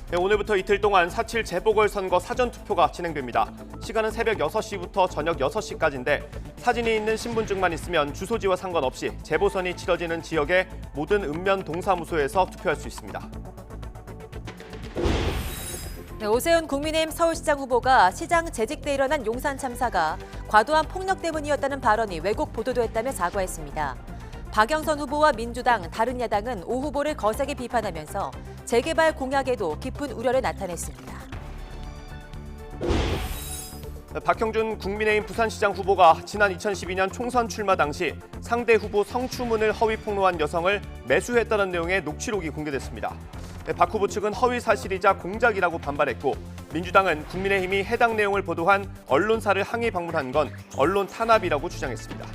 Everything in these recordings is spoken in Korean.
네, 오늘부터 이틀 동안 4.7 재보궐선거 사전투표가 진행됩니다. 시간은 새벽 6시부터 저녁 6시까지인데 사진이 있는 신분증만 있으면 주소지와 상관없이 재보선이 치러지는 지역의 모든 읍면 동사무소에서 투표할 수 있습니다. 네, 오세훈 국민의힘 서울시장 후보가 시장 재직 때 일어난 용산 참사가 과도한 폭력 때문이었다는 발언이 왜곡 보도됐다며 사과했습니다. 박영선 후보와 민주당, 다른 야당은 오 후보를 거세게 비판하면서 재개발 공약에도 깊은 우려를 나타냈습니다. 박형준 국민의힘 부산시장 후보가 지난 2012년 총선 출마 당시 상대 후보 성추문을 허위 폭로한 여성을 매수했다는 내용의 녹취록이 공개됐습니다. 박 후보 측은 허위 사실이자 공작이라고 반발했고 민주당은 국민의힘이 해당 내용을 보도한 언론사를 항의 방문한 건 언론 탄압이라고 주장했습니다.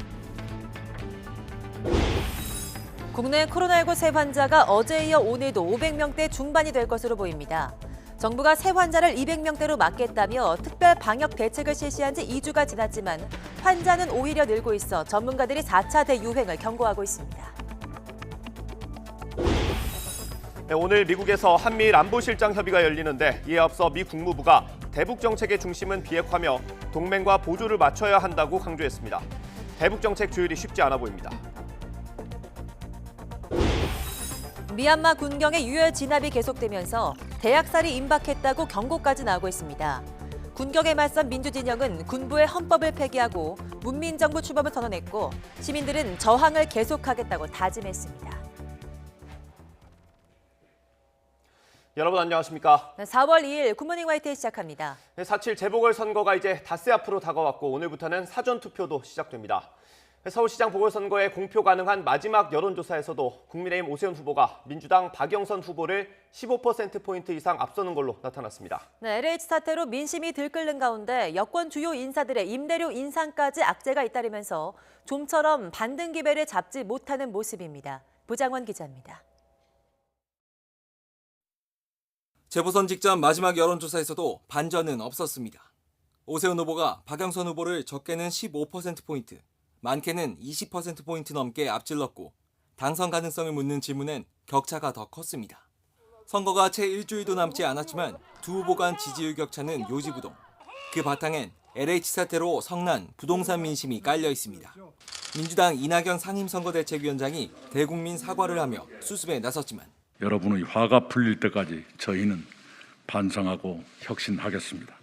국내 코로나19 새 환자가 어제에 이어 오늘도 500명대 중반이 될 것으로 보입니다. 정부가 새 환자를 200명대로 막겠다며 특별 방역 대책을 실시한 지 2주가 지났지만 환자는 오히려 늘고 있어 전문가들이 4차 대유행을 경고하고 있습니다. 네, 오늘 미국에서 한미일 안보실장 협의가 열리는데 이에 앞서 미 국무부가 대북 정책의 중심은 비핵화며 동맹과 보조를 맞춰야 한다고 강조했습니다. 대북 정책 조율이 쉽지 않아 보입니다. 미얀마 군경의 유혈 진압이 계속되면서 대학살이 임박했다고 경고까지 나오고 있습니다. 군경에 맞선 민주진영은 군부의 헌법을 폐기하고 문민정부 출범을 선언했고 시민들은 저항을 계속하겠다고 다짐했습니다. 여러분 안녕하십니까? 4월 2일 굿모닝 화이트에 시작합니다. 4.7 재보궐선거가 이제 닷새 앞으로 다가왔고 오늘부터는 사전투표도 시작됩니다. 서울시장 보궐선거에 공표 가능한 마지막 여론조사에서도 국민의힘 오세훈 후보가 민주당 박영선 후보를 15%포인트 이상 앞서는 걸로 나타났습니다. 네, LH 사태로 민심이 들끓는 가운데 여권 주요 인사들의 임대료 인상까지 악재가 잇따르면서 좀처럼 반등기배를 잡지 못하는 모습입니다. 부장원 기자입니다. 재보선 직전 마지막 여론조사에서도 반전은 없었습니다. 오세훈 후보가 박영선 후보를 적게는 15%포인트, 많게는 20%포인트 넘게 앞질렀고 당선 가능성을 묻는 질문엔 격차가 더 컸습니다. 선거가 채 일주일도 남지 않았지만 두 후보 간 지지율 격차는 요지부동. 그 바탕엔 LH 사태로 성난 부동산 민심이 깔려 있습니다. 민주당 이낙연 상임선거대책위원장이 대국민 사과를 하며 수습에 나섰지만 여러분의 화가 풀릴 때까지 저희는 반성하고 혁신하겠습니다.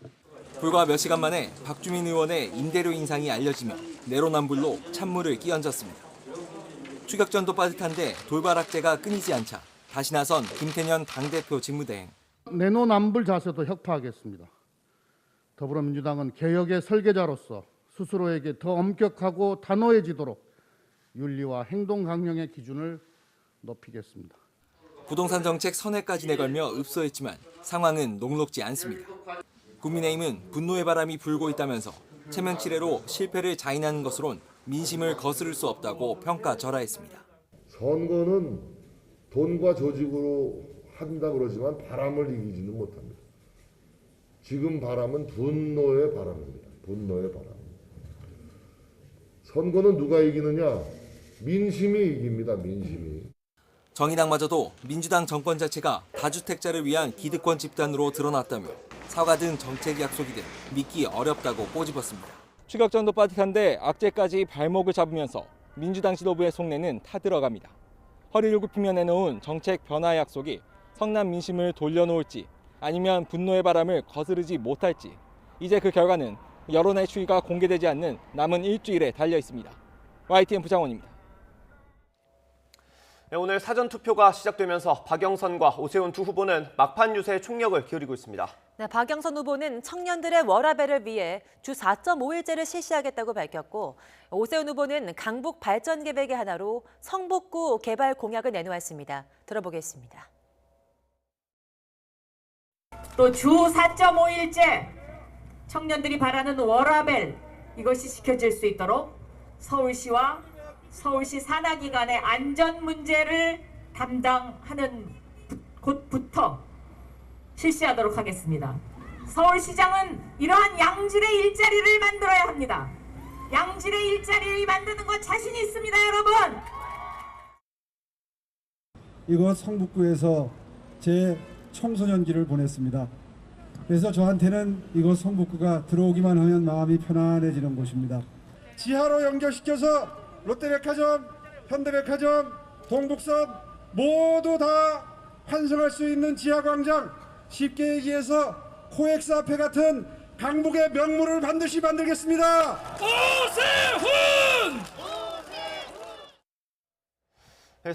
불과 몇 시간 만에 박주민 의원의 임대료 인상이 알려지며 내로남불로 찬물을 끼얹었습니다. 추격전도 빠듯한데 돌발 악재가 끊이지 않자 다시 나선 김태년 당대표 직무대행. 내로남불 자세도 혁파하겠습니다. 더불어민주당은 개혁의 설계자로서 스스로에게 더 엄격하고 단호해지도록 윤리와 행동 강령의 기준을 높이겠습니다. 부동산 정책 선회까지 내걸며 읍소했지만 상황은 녹록지 않습니다. 국민의힘은 분노의 바람이 불고 있다면서 체면치레로 실패를 자인하는 것으론 민심을 거스를 수 없다고 평가절하했습니다. 선거는 돈과 조직으로 한다 그러지만 바람을 이기지는 못합니다. 지금 바람은 분노의 바람입니다. 분노의 바람. 선거는 누가 이기느냐? 민심이 이깁니다. 민심이. 정의당마저도 민주당 정권 자체가 다주택자를 위한 기득권 집단으로 드러났다며 사과든 정책 약속이든 믿기 어렵다고 꼬집었습니다. 추격전도 빠듯한데 악재까지 발목을 잡으면서 민주당 지도부의 속내는 타들어갑니다. 허리를 굽히며 내놓은 정책 변화 약속이 성남 민심을 돌려놓을지 아니면 분노의 바람을 거스르지 못할지 이제 그 결과는 여론의 추이가 공개되지 않는 남은 일주일에 달려 있습니다. YTN 부장원입니다. 네, 오늘 사전투표가 시작되면서 박영선과 오세훈 두 후보는 막판 유세에 총력을 기울이고 있습니다. 네, 박영선 후보는 청년들의 워라밸을 위해 주 4.5일제를 실시하겠다고 밝혔고 오세훈 후보는 강북 발전 계획의 하나로 성북구 개발 공약을 내놓았습니다. 들어보겠습니다. 또 주 4.5일제 청년들이 바라는 워라밸 이것이 지켜질 수 있도록 서울시와 서울시 산하기관의 안전 문제를 담당하는 곳부터 실시하도록 하겠습니다. 서울시장은 이러한 양질의 일자리를 만들어야 합니다. 양질의 일자리를 만드는 것 자신 있습니다, 여러분. 이곳 성북구에서 제 청소년기를 보냈습니다. 그래서 저한테는 이곳 성북구가 들어오기만 하면 마음이 편안해지는 곳입니다. 지하로 연결시켜서 롯데백화점, 현대백화점, 동북선 모두 다 환승할 수 있는 지하광장, 쉽게 얘기해서 코엑스 앞에 같은 강북의 명물을 반드시 만들겠습니다. 오세훈!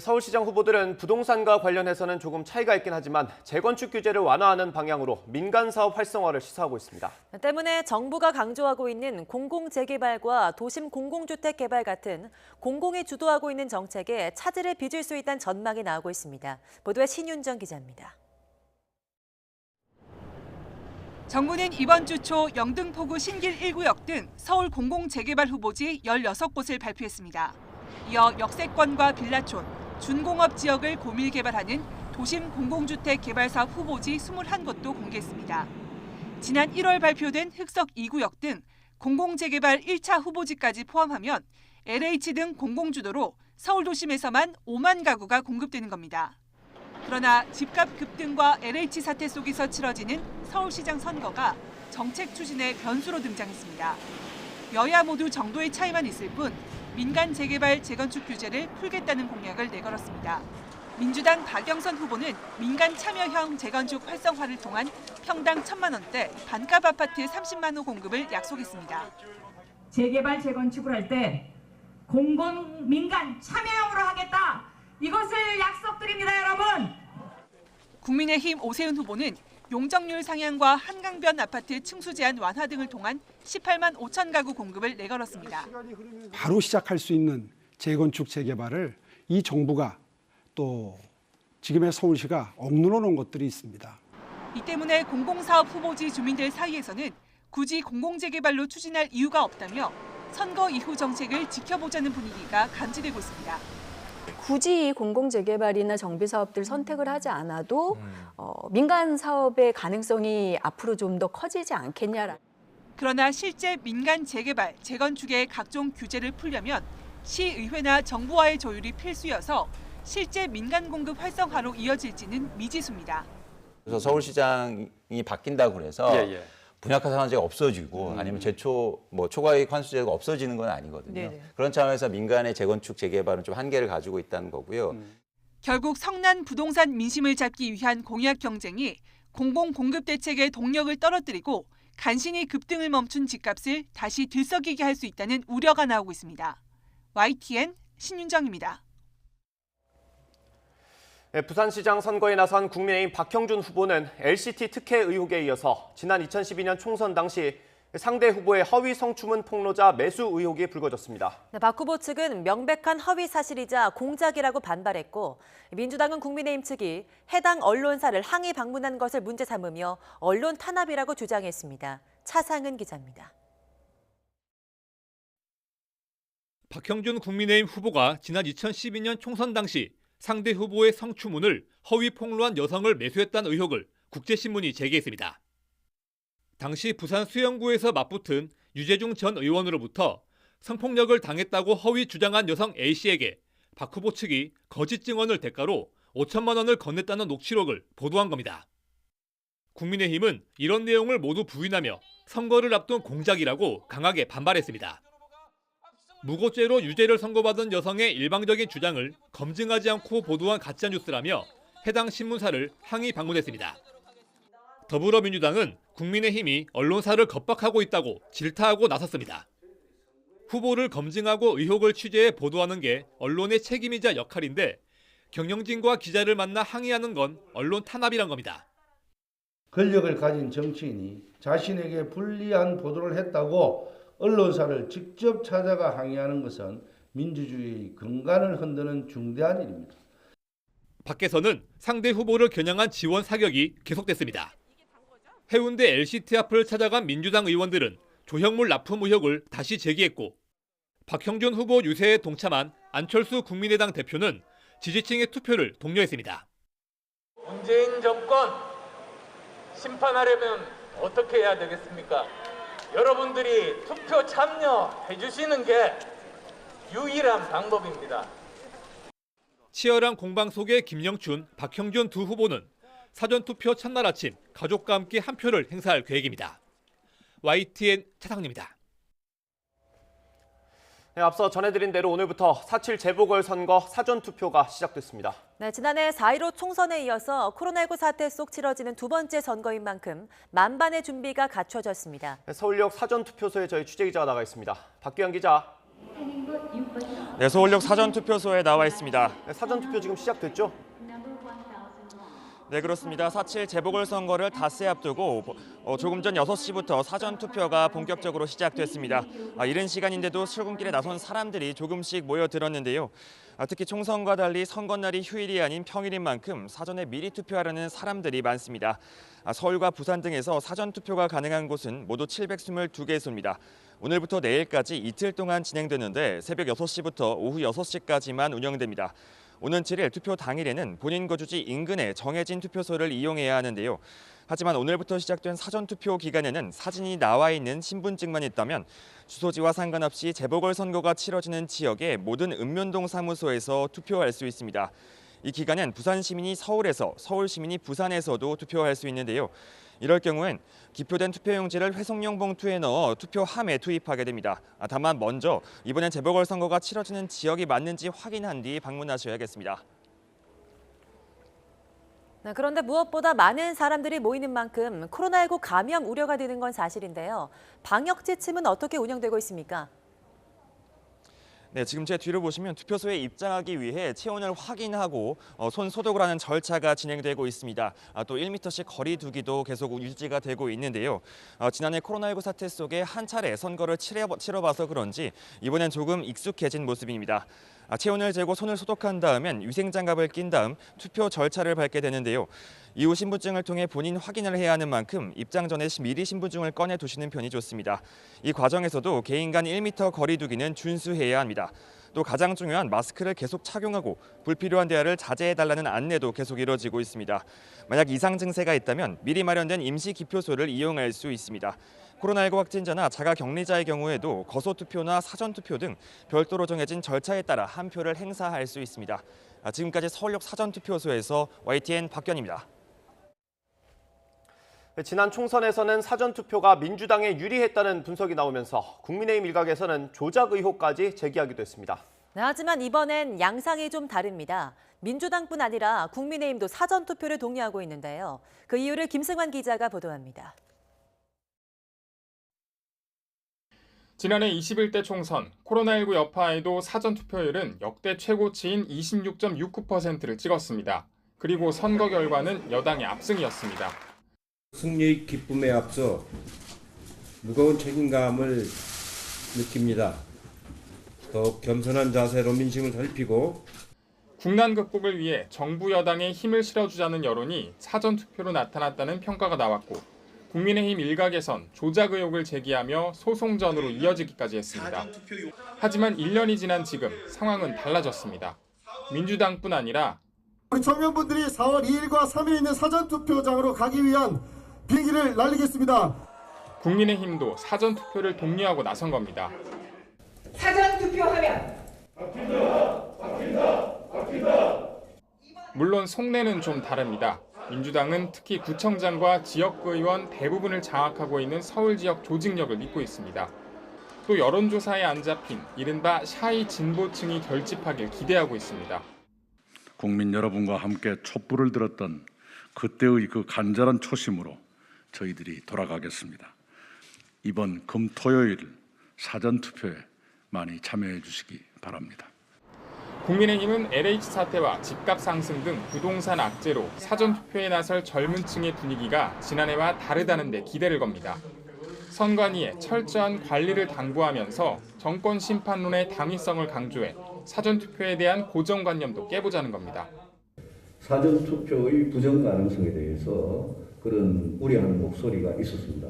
서울시장 후보들은 부동산과 관련해서는 조금 차이가 있긴 하지만 재건축 규제를 완화하는 방향으로 민간 사업 활성화를 시사하고 있습니다. 때문에 정부가 강조하고 있는 공공재개발과 도심 공공주택 개발 같은 공공이 주도하고 있는 정책에 차질을 빚을 수 있다는 전망이 나오고 있습니다. 보도에 신윤정 기자입니다. 정부는 이번 주 초 영등포구 신길 1구역 등 서울 공공재개발 후보지 16곳을 발표했습니다. 이어 역세권과 빌라촌, 준공업 지역을 고밀 개발하는 도심 공공주택 개발사업 후보지 21곳도 공개했습니다. 지난 1월 발표된 흑석 2구역 등 공공재개발 1차 후보지까지 포함하면 LH 등 공공주도로 서울 도심에서만 5만 가구가 공급되는 겁니다. 그러나 집값 급등과 LH 사태 속에서 치러지는 서울시장 선거가 정책 추진의 변수로 등장했습니다. 여야 모두 정도의 차이만 있을 뿐 민간 재개발 재건축 규제를 풀겠다는 공약을 내걸었습니다. 민주당 박영선 후보는 민간 참여형 재건축 활성화를 통한 평당 1,000만 원대 반값 아파트 30만 호 공급을 약속했습니다. 재개발 재건축을 할 때 공공 민간 참여형으로 하겠다. 이것을 약속드립니다, 여러분. 국민의힘 오세훈 후보는 용적률 상향과 한강변 아파트 층수 제한 완화 등을 통한 18만 5천 가구 공급을 내걸었습니다. 바로 시작할 수 있는 재건축 재개발을 이 정부가 또 지금의 서울시가 억눌러 놓은 것들이 있습니다. 이 때문에 공공사업 후보지 주민들 사이에서는 굳이 공공재개발로 추진할 이유가 없다며 선거 이후 정책을 지켜보자는 분위기가 감지되고 있습니다. 굳이 공공재개발이나 정비사업들 선택을 하지 않아도 민간 사업의 가능성이 앞으로 좀 더 커지지 않겠냐라. 그러나 실제 민간 재개발, 재건축의 각종 규제를 풀려면 시의회나 정부와의 조율이 필수여서 실제 민간 공급 활성화로 이어질지는 미지수입니다. 그래서 서울시장이 바뀐다고 그래서 분양가 상한제가 없어지고 아니면 초과이익 환수제가 없어지는 건 아니거든요. 네네. 그런 차원에서 민간의 재건축 재개발은 좀 한계를 가지고 있다는 거고요. 결국 성난 부동산 민심을 잡기 위한 공약 경쟁이 공공 공급 대책의 동력을 떨어뜨리고 간신히 급등을 멈춘 집값을 다시 들썩이게 할 수 있다는 우려가 나오고 있습니다. YTN 신윤정입니다. 부산시장 선거에 나선 국민의힘 박형준 후보는 LCT 특혜 의혹에 이어서 지난 2012년 총선 당시 상대 후보의 허위 성추문 폭로자 매수 의혹이 불거졌습니다. 박 후보 측은 명백한 허위 사실이자 공작이라고 반발했고 민주당은 국민의힘 측이 해당 언론사를 항의 방문한 것을 문제 삼으며 언론 탄압이라고 주장했습니다. 차상은 기자입니다. 박형준 국민의힘 후보가 지난 2012년 총선 당시 상대 후보의 성추문을 허위 폭로한 여성을 매수했다는 의혹을 국제신문이 제기했습니다. 당시 부산 수영구에서 맞붙은 유재중 전 의원으로부터 성폭력을 당했다고 허위 주장한 여성 A씨에게 박 후보 측이 거짓 증언을 대가로 5천만 원을 건넸다는 녹취록을 보도한 겁니다. 국민의힘은 이런 내용을 모두 부인하며 선거를 앞둔 공작이라고 강하게 반발했습니다. 무고죄로 유죄를 선고받은 여성의 일방적인 주장을 검증하지 않고 보도한 가짜뉴스라며 해당 신문사를 항의 방문했습니다. 더불어민주당은 국민의힘이 언론사를 겁박하고 있다고 질타하고 나섰습니다. 후보를 검증하고 의혹을 취재해 보도하는 게 언론의 책임이자 역할인데 경영진과 기자를 만나 항의하는 건 언론 탄압이란 겁니다. 권력을 가진 정치인이 자신에게 불리한 보도를 했다고 언론사를 직접 찾아가 항의하는 것은 민주주의의 근간을 흔드는 중대한 일입니다. 밖에서는 상대 후보를 겨냥한 지원 사격이 계속됐습니다. 해운대 LCT 앞을 찾아간 민주당 의원들은 조형물 납품 의혹을 다시 제기했고 박형준 후보 유세에 동참한 안철수 국민의당 대표는 지지층의 투표를 독려했습니다. 문재인 정권 심판하려면 어떻게 해야 되겠습니까? 여러분들이 투표 참여해 주시는 게 유일한 방법입니다. 치열한 공방 속에 김영춘, 박형준 두 후보는 사전투표 첫날 아침 가족과 함께 한 표를 행사할 계획입니다. YTN 차상림입니다. 네, 앞서 전해드린 대로 오늘부터 4.7 재보궐선거 사전투표가 시작됐습니다. 네, 지난해 4.15 총선에 이어서 코로나19 사태 속 치러지는 두 번째 선거인 만큼 만반의 준비가 갖춰졌습니다. 네, 서울역 사전투표소에 저희 취재기자가 나가 있습니다. 박규현 기자. 네, 서울역 사전투표소에 나와 있습니다. 네, 사전투표 지금 시작됐죠? 네, 그렇습니다. 4.7 재보궐선거를 닷새 앞두고 조금 전 6시부터 사전투표가 본격적으로 시작됐습니다. 이른 시간인데도 출근길에 나선 사람들이 조금씩 모여들었는데요. 특히 총선과 달리 선거날이 휴일이 아닌 평일인 만큼 사전에 미리 투표하려는 사람들이 많습니다. 서울과 부산 등에서 사전투표가 가능한 곳은 모두 722개소입니다. 오늘부터 내일까지 이틀 동안 진행되는데 새벽 6시부터 오후 6시까지만 운영됩니다. 오는 7일 투표 당일에는 본인 거주지 인근의 정해진 투표소를 이용해야 하는데요. 하지만 오늘부터 시작된 사전투표 기간에는 사진이 나와 있는 신분증만 있다면 주소지와 상관없이 재보궐선거가 치러지는 지역의 모든 읍면동 사무소에서 투표할 수 있습니다. 이 기간엔 부산 시민이 서울에서, 서울 시민이 부산에서도 투표할 수 있는데요. 이럴 경우엔 기표된 투표용지를 회송용 봉투에 넣어 투표함에 투입하게 됩니다. 다만 먼저 이번엔 재보궐선거가 치러지는 지역이 맞는지 확인한 뒤 방문하셔야겠습니다. 네, 그런데 무엇보다 많은 사람들이 모이는 만큼 코로나19 감염 우려가 드는 건 사실인데요. 방역 지침은 어떻게 운영되고 있습니까? 네, 지금 제 뒤를 보시면 투표소에 입장하기 위해 체온을 확인하고 손 소독을 하는 절차가 진행되고 있습니다. 또 1m씩 거리 두기도 계속 유지가 되고 있는데요. 지난해 코로나19 사태 속에 한 차례 선거를 치러봐서 그런지 이번엔 조금 익숙해진 모습입니다. 체온을 재고 손을 소독한 다음엔 위생장갑을 낀 다음 투표 절차를 밟게 되는데요. 이후 신분증을 통해 본인 확인을 해야 하는 만큼 입장 전에 미리 신분증을 꺼내 두시는 편이 좋습니다. 이 과정에서도 개인 간 1m 거리 두기는 준수해야 합니다. 또 가장 중요한 마스크를 계속 착용하고 불필요한 대화를 자제해달라는 안내도 계속 이뤄지고 있습니다. 만약 이상 증세가 있다면 미리 마련된 임시 기표소를 이용할 수 있습니다. 코로나19 확진자나 자가격리자의 경우에도 거소투표나 사전투표 등 별도로 정해진 절차에 따라 한 표를 행사할 수 있습니다. 지금까지 서울역 사전투표소에서 YTN 박견입니다. 지난 총선에서는 사전투표가 민주당에 유리했다는 분석이 나오면서 국민의힘 일각에서는 조작 의혹까지 제기하기도 했습니다. 네, 하지만 이번엔 양상이 좀 다릅니다. 민주당뿐 아니라 국민의힘도 사전투표를 독려하고 있는데요. 그 이유를 김승환 기자가 보도합니다. 지난해 21대 총선 코로나19 여파에도 사전투표율은 역대 최고치인 26.69%를 찍었습니다. 그리고 선거 결과는 여당의 압승이었습니다. 승리의 기쁨에 앞서 무거운 책임감을 느낍니다. 더욱 겸손한 자세로 민심을 살피고 국난 극복을 위해 정부 여당에 힘을 실어주자는 여론이 사전투표로 나타났다는 평가가 나왔고 국민의힘 일각에선 조작 의혹을 제기하며 소송전으로 이어지기까지 했습니다. 하지만 1년이 지난 지금 상황은 달라졌습니다. 민주당뿐 아니라 우리 청년분들이 4월 2일과 3일에 있는 사전투표장으로 가기 위한 비행기를 날리겠습니다. 국민의힘도 사전투표를 독려하고 나선 겁니다. 사전투표하면 바뀐다. 물론 속내는 좀 다릅니다. 민주당은 특히 구청장과 지역구의원 대부분을 장악하고 있는 서울 지역 조직력을 믿고 있습니다. 또 여론조사에 안 잡힌 이른바 샤이 진보층이 결집하길 기대하고 있습니다. 국민 여러분과 함께 촛불을 들었던 그때의 그 간절한 초심으로 저희들이 돌아가겠습니다. 이번 금토요일 사전투표에 많이 참여해 주시기 바랍니다. 국민의힘은 LH 사태와 집값 상승 등 부동산 악재로 사전투표에 나설 젊은 층의 분위기가 지난해와 다르다는 데 기대를 겁니다. 선관위에 철저한 관리를 당부하면서 정권 심판론의 당위성을 강조해 사전투표에 대한 고정관념도 깨보자는 겁니다. 사전투표의 부정 가능성에 대해서 그런 우려하는 목소리가 있었습니다.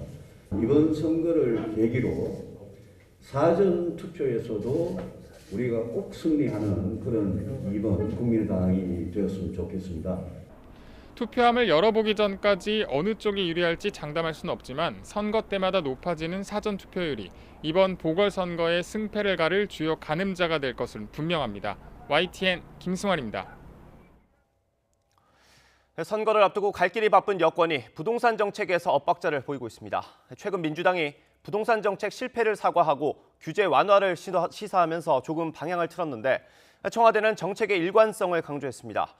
이번 선거를 계기로 사전투표에서도 우리가 꼭 승리하는 그런 이번 국민의당이 되었으면 좋겠습니다. 투표함을 열어보기 전까지 어느 쪽이 유리할지 장담할 수는 없지만 선거 때마다 높아지는 사전투표율이 이번 보궐선거의 승패를 가를 주요 가늠자가 될 것은 분명합니다. YTN 김승환입니다. 선거를 앞두고 갈 길이 바쁜 여권이 부동산 정책에서 엇박자를 보이고 있습니다. 최근 민주당이 부동산 정책 실패를 사과하고 규제 완화를 시사하면서 조금 방향을 틀었는데 청와대는 정책의 일관성을 강조했습니다.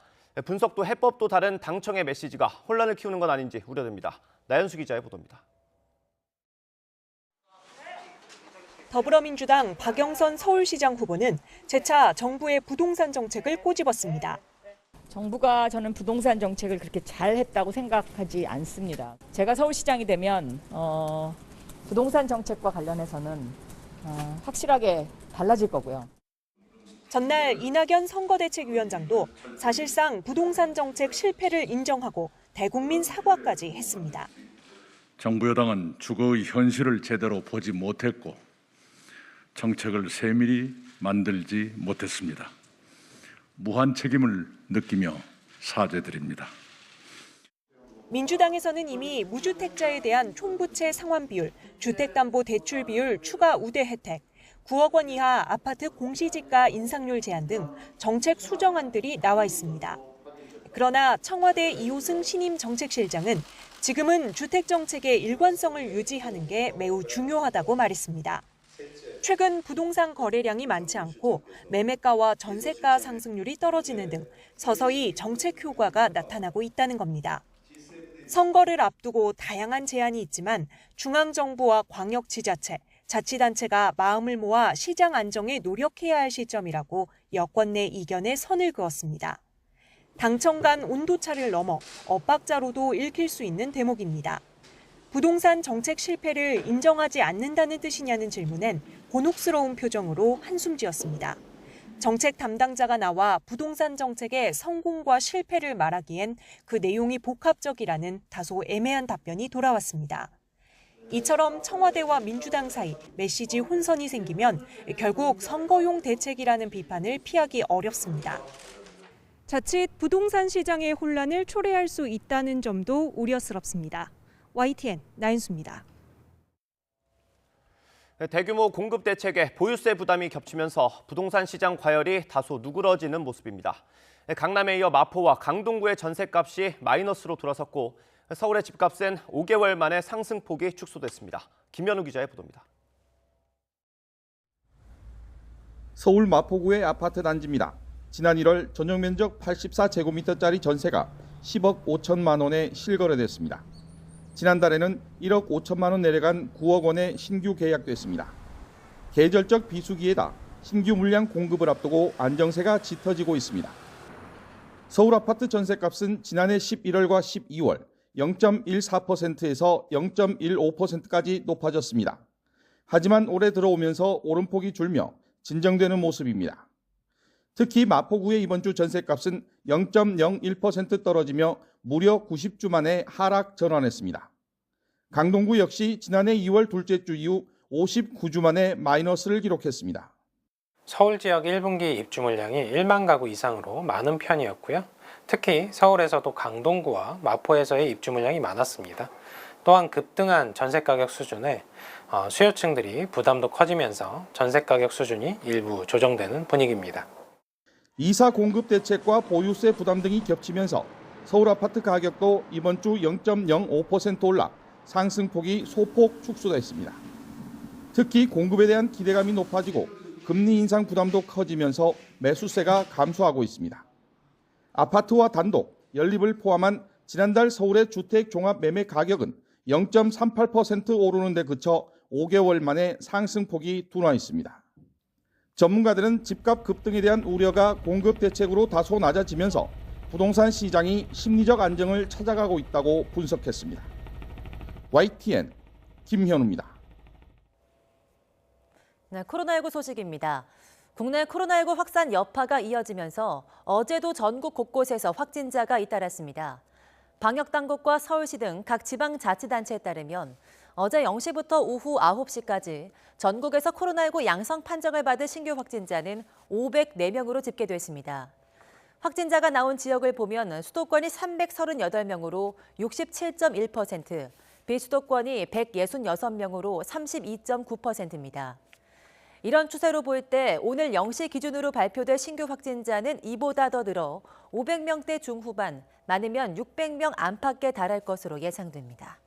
분석도 해법도 다른 당청의 메시지가 혼란을 키우는 건 아닌지 우려됩니다. 나연수 기자의 보도입니다. 더불어민주당 박영선 서울시장 후보는 재차 정부의 부동산 정책을 꼬집었습니다. 정부가 저는 부동산 정책을 그렇게 잘했다고 생각하지 않습니다. 제가 서울시장이 되면 부동산 정책과 관련해서는 확실하게 달라질 거고요. 전날 이낙연 선거대책위원장도 사실상 부동산 정책 실패를 인정하고 대국민 사과까지 했습니다. 정부 여당은 주거의 현실을 제대로 보지 못했고 정책을 세밀히 만들지 못했습니다. 무한 책임을 느끼며 사죄드립니다. 민주당에서는 이미 무주택자에 대한 총부채 상환 비율, 주택담보대출 비율 추가 우대 혜택, 9억 원 이하 아파트 공시지가 인상률 제한 등 정책 수정안들이 나와 있습니다. 그러나 청와대 이호승 신임 정책실장은 지금은 주택정책의 일관성을 유지하는 게 매우 중요하다고 말했습니다. 최근 부동산 거래량이 많지 않고 매매가와 전세가 상승률이 떨어지는 등 서서히 정책 효과가 나타나고 있다는 겁니다. 선거를 앞두고 다양한 제안이 있지만 중앙정부와 광역지자체, 자치단체가 마음을 모아 시장 안정에 노력해야 할 시점이라고 여권 내 이견에 선을 그었습니다. 당청 간 온도차를 넘어 엇박자로도 읽힐 수 있는 대목입니다. 부동산 정책 실패를 인정하지 않는다는 뜻이냐는 질문엔 곤혹스러운 표정으로 한숨 지었습니다. 정책 담당자가 나와 부동산 정책의 성공과 실패를 말하기엔 그 내용이 복합적이라는 다소 애매한 답변이 돌아왔습니다. 이처럼 청와대와 민주당 사이 메시지 혼선이 생기면 결국 선거용 대책이라는 비판을 피하기 어렵습니다. 자칫 부동산 시장의 혼란을 초래할 수 있다는 점도 우려스럽습니다. YTN 나윤수입니다. 대규모 공급 대책에 보유세 부담이 겹치면서 부동산 시장 과열이 다소 누그러지는 모습입니다. 강남에 이어 마포와 강동구의 전셋값이 마이너스로 돌아섰고 서울의 집값은 5개월 만에 상승폭이 축소됐습니다. 김현우 기자의 보도입니다. 서울 마포구의 아파트 단지입니다. 지난 1월 전용 면적 84제곱미터짜리 전세가 10억 5천만 원에 실거래됐습니다. 지난달에는 1억 5천만 원 내려간 9억 원에 신규 계약됐습니다. 계절적 비수기에다 신규 물량 공급을 앞두고 안정세가 짙어지고 있습니다. 서울 아파트 전세값은 지난해 11월과 12월 0.14%에서 0.15%까지 높아졌습니다. 하지만 올해 들어오면서 오름폭이 줄며 진정되는 모습입니다. 특히 마포구의 이번 주 전세값은 0.01% 떨어지며 무려 90주 만에 하락 전환했습니다. 강동구 역시 지난해 2월 둘째 주 이후 59주 만에 마이너스를 기록했습니다. 서울 지역 1분기 입주 물량이 1만 가구 이상으로 많은 편이었고요. 특히 서울에서도 강동구와 마포에서의 입주 물량이 많았습니다. 또한 급등한 전세 가격 수준에 수요층들이 부담도 커지면서 전세 가격 수준이 일부 조정되는 분위기입니다. 이사 공급 대책과 보유세 부담 등이 겹치면서 서울 아파트 가격도 이번 주 0.05% 올라 상승폭이 소폭 축소됐습니다. 특히 공급에 대한 기대감이 높아지고 금리 인상 부담도 커지면서 매수세가 감소하고 있습니다. 아파트와 단독, 연립을 포함한 지난달 서울의 주택 종합 매매 가격은 0.38% 오르는 데 그쳐 5개월 만에 상승폭이 둔화했습니다. 전문가들은 집값 급등에 대한 우려가 공급 대책으로 다소 낮아지면서 부동산 시장이 심리적 안정을 찾아가고 있다고 분석했습니다. YTN 김현우입니다. 네, 코로나19 소식입니다. 국내 코로나19 확산 여파가 이어지면서 어제도 전국 곳곳에서 확진자가 잇따랐습니다. 방역당국과 서울시 등 각 지방자치단체에 따르면 어제 0시부터 오후 9시까지 전국에서 코로나19 양성 판정을 받은 신규 확진자는 504명으로 집계됐습니다. 확진자가 나온 지역을 보면 수도권이 338명으로 67.1%, 비수도권이 166명으로 32.9%입니다. 이런 추세로 볼 때 오늘 0시 기준으로 발표될 신규 확진자는 이보다 더 늘어 500명대 중후반, 많으면 600명 안팎에 달할 것으로 예상됩니다.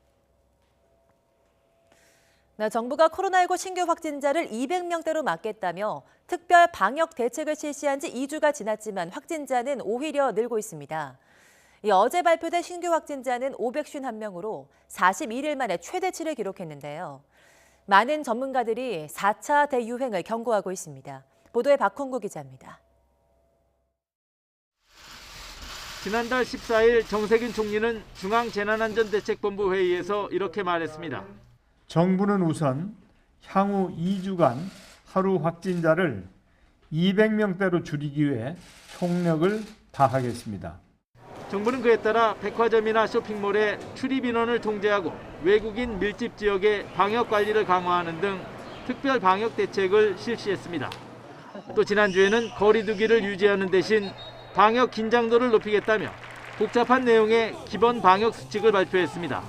정부가 코로나19 신규 확진자를 200명대로 막겠다며 특별 방역 대책을 실시한 지 2주가 지났지만 확진자는 오히려 늘고 있습니다. 어제 발표된 신규 확진자는 551명으로 41일 만에 최대치를 기록했는데요. 많은 전문가들이 4차 대유행을 경고하고 있습니다. 보도에 박홍구 기자입니다. 지난달 14일 정세균 총리는 중앙재난안전대책본부 회의에서 이렇게 말했습니다. 정부는 우선 향후 2주간 하루 확진자를 200명대로 줄이기 위해 총력을 다하겠습니다. 정부는 그에 따라 백화점이나 쇼핑몰의 출입 인원을 통제하고 외국인 밀집 지역의 방역 관리를 강화하는 등 특별 방역 대책을 실시했습니다. 또 지난주에는 거리 두기를 유지하는 대신 방역 긴장도를 높이겠다며 복잡한 내용의 기본 방역 수칙을 발표했습니다.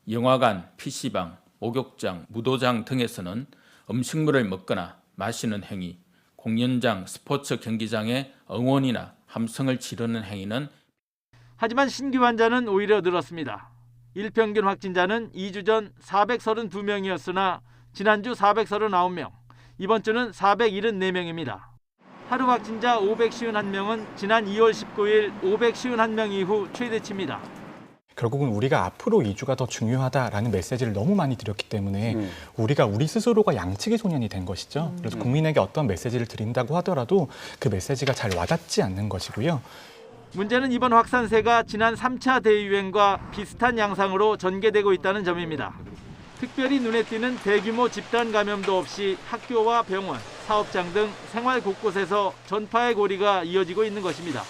영화관, PC방, 목욕장, 무도장 등에서는 음식물을 먹거나 마시는 행위, 공연장, 스포츠 경기장의 응원이나 함성을 지르는 행위는 하지만 신규 환자는 오히려 늘었습니다. 일평균 확진자는 2주 전 432명이었으나 지난주 439명, 이번 주는 474명입니다. 하루 확진자 551명은 지난 2월 19일 551명 이후 최대치입니다. 결국은 우리가 앞으로 2주가 더 중요하다라는 메시지를 너무 많이 드렸기 때문에 우리 스스로가 양측의 소년이 된 것이죠. 그래서 국민에게 어떤 메시지를 드린다고 하더라도 그 메시지가 잘 와닿지 않는 것이고요. 문제는 이번 확산세가 지난 3차 대유행과 비슷한 양상으로 전개되고 있다는 점입니다. 특별히 눈에 띄는 대규모 집단 감염도 없이 학교와 병원, 사업장 등 생활 곳곳에서 전파의 고리가 이어지고 있는 것입니다.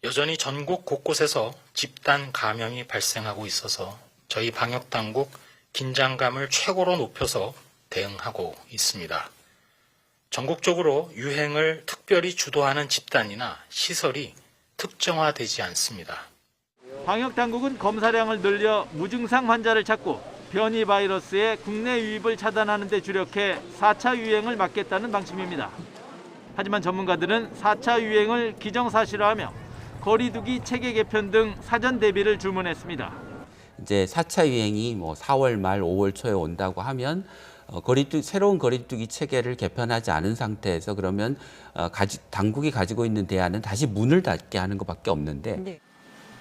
여전히 전국 곳곳에서 집단 감염이 발생하고 있어서 저희 방역당국 긴장감을 최고로 높여서 대응하고 있습니다. 전국적으로 유행을 특별히 주도하는 집단이나 시설이 특정화되지 않습니다. 방역당국은 검사량을 늘려 무증상 환자를 찾고 변이 바이러스의 국내 유입을 차단하는 데 주력해 4차 유행을 막겠다는 방침입니다. 하지만 전문가들은 4차 유행을 기정사실화하며 거리두기 체계 개편 등 사전 대비를 주문했습니다. 이제 4차 유행이 4월 말 5월 초에 온다고 하면 새로운 거리두기 체계를 개편하지 않은 상태에서 그러면 당국이 가지고 있는 대안은 다시 문을 닫게 하는 것밖에 없는데 네.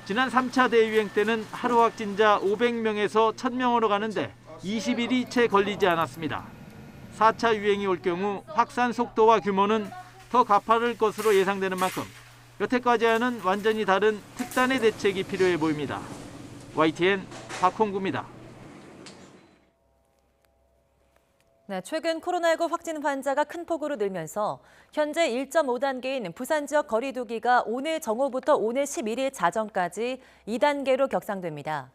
지난 3차 대유행 때는 하루 확진자 500명에서 1000명으로 가는데 20일이 채 걸리지 않았습니다. 4차 유행이 올 경우 확산 속도와 규모는 더 가파를 것으로 예상되는 만큼 여태까지와는 완전히 다른 특단의 대책이 필요해 보입니다. YTN 박홍구입니다. 최근 코로나19 확진 환자가 큰 폭으로 늘면서 현재 1.5단계인 부산 지역 거리두기가 오늘 정오부터 오늘 11일 자정까지 2단계로 격상됩니다.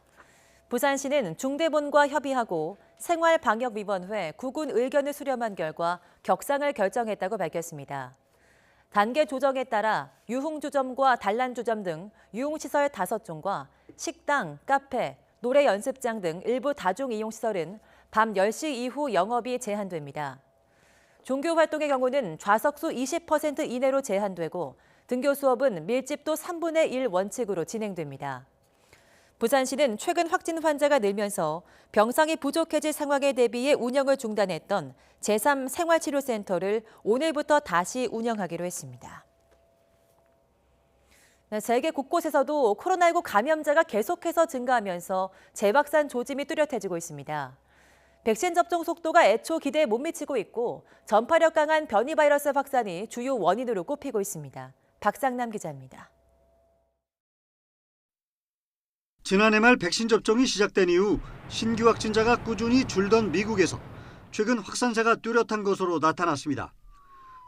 부산시는 중대본과 협의하고 생활방역위원회 9군 의견을 수렴한 결과 격상을 결정했다고 밝혔습니다. 단계 조정에 따라 유흥주점과 단란주점 등 유흥시설 5종과 식당, 카페, 노래 연습장 등 일부 다중이용시설은 밤 10시 이후 영업이 제한됩니다. 종교활동의 경우는 좌석수 20% 이내로 제한되고 등교 수업은 밀집도 3분의 1 원칙으로 진행됩니다. 부산시는 최근 확진 환자가 늘면서 병상이 부족해질 상황에 대비해 운영을 중단했던 제3생활치료센터를 오늘부터 다시 운영하기로 했습니다. 세계 곳곳에서도 코로나19 감염자가 계속해서 증가하면서 재확산 조짐이 뚜렷해지고 있습니다. 백신 접종 속도가 애초 기대에 못 미치고 있고 전파력 강한 변이 바이러스 확산이 주요 원인으로 꼽히고 있습니다. 박상남 기자입니다. 지난해 말 백신 접종이 시작된 이후 신규 확진자가 꾸준히 줄던 미국에서 최근 확산세가 뚜렷한 것으로 나타났습니다.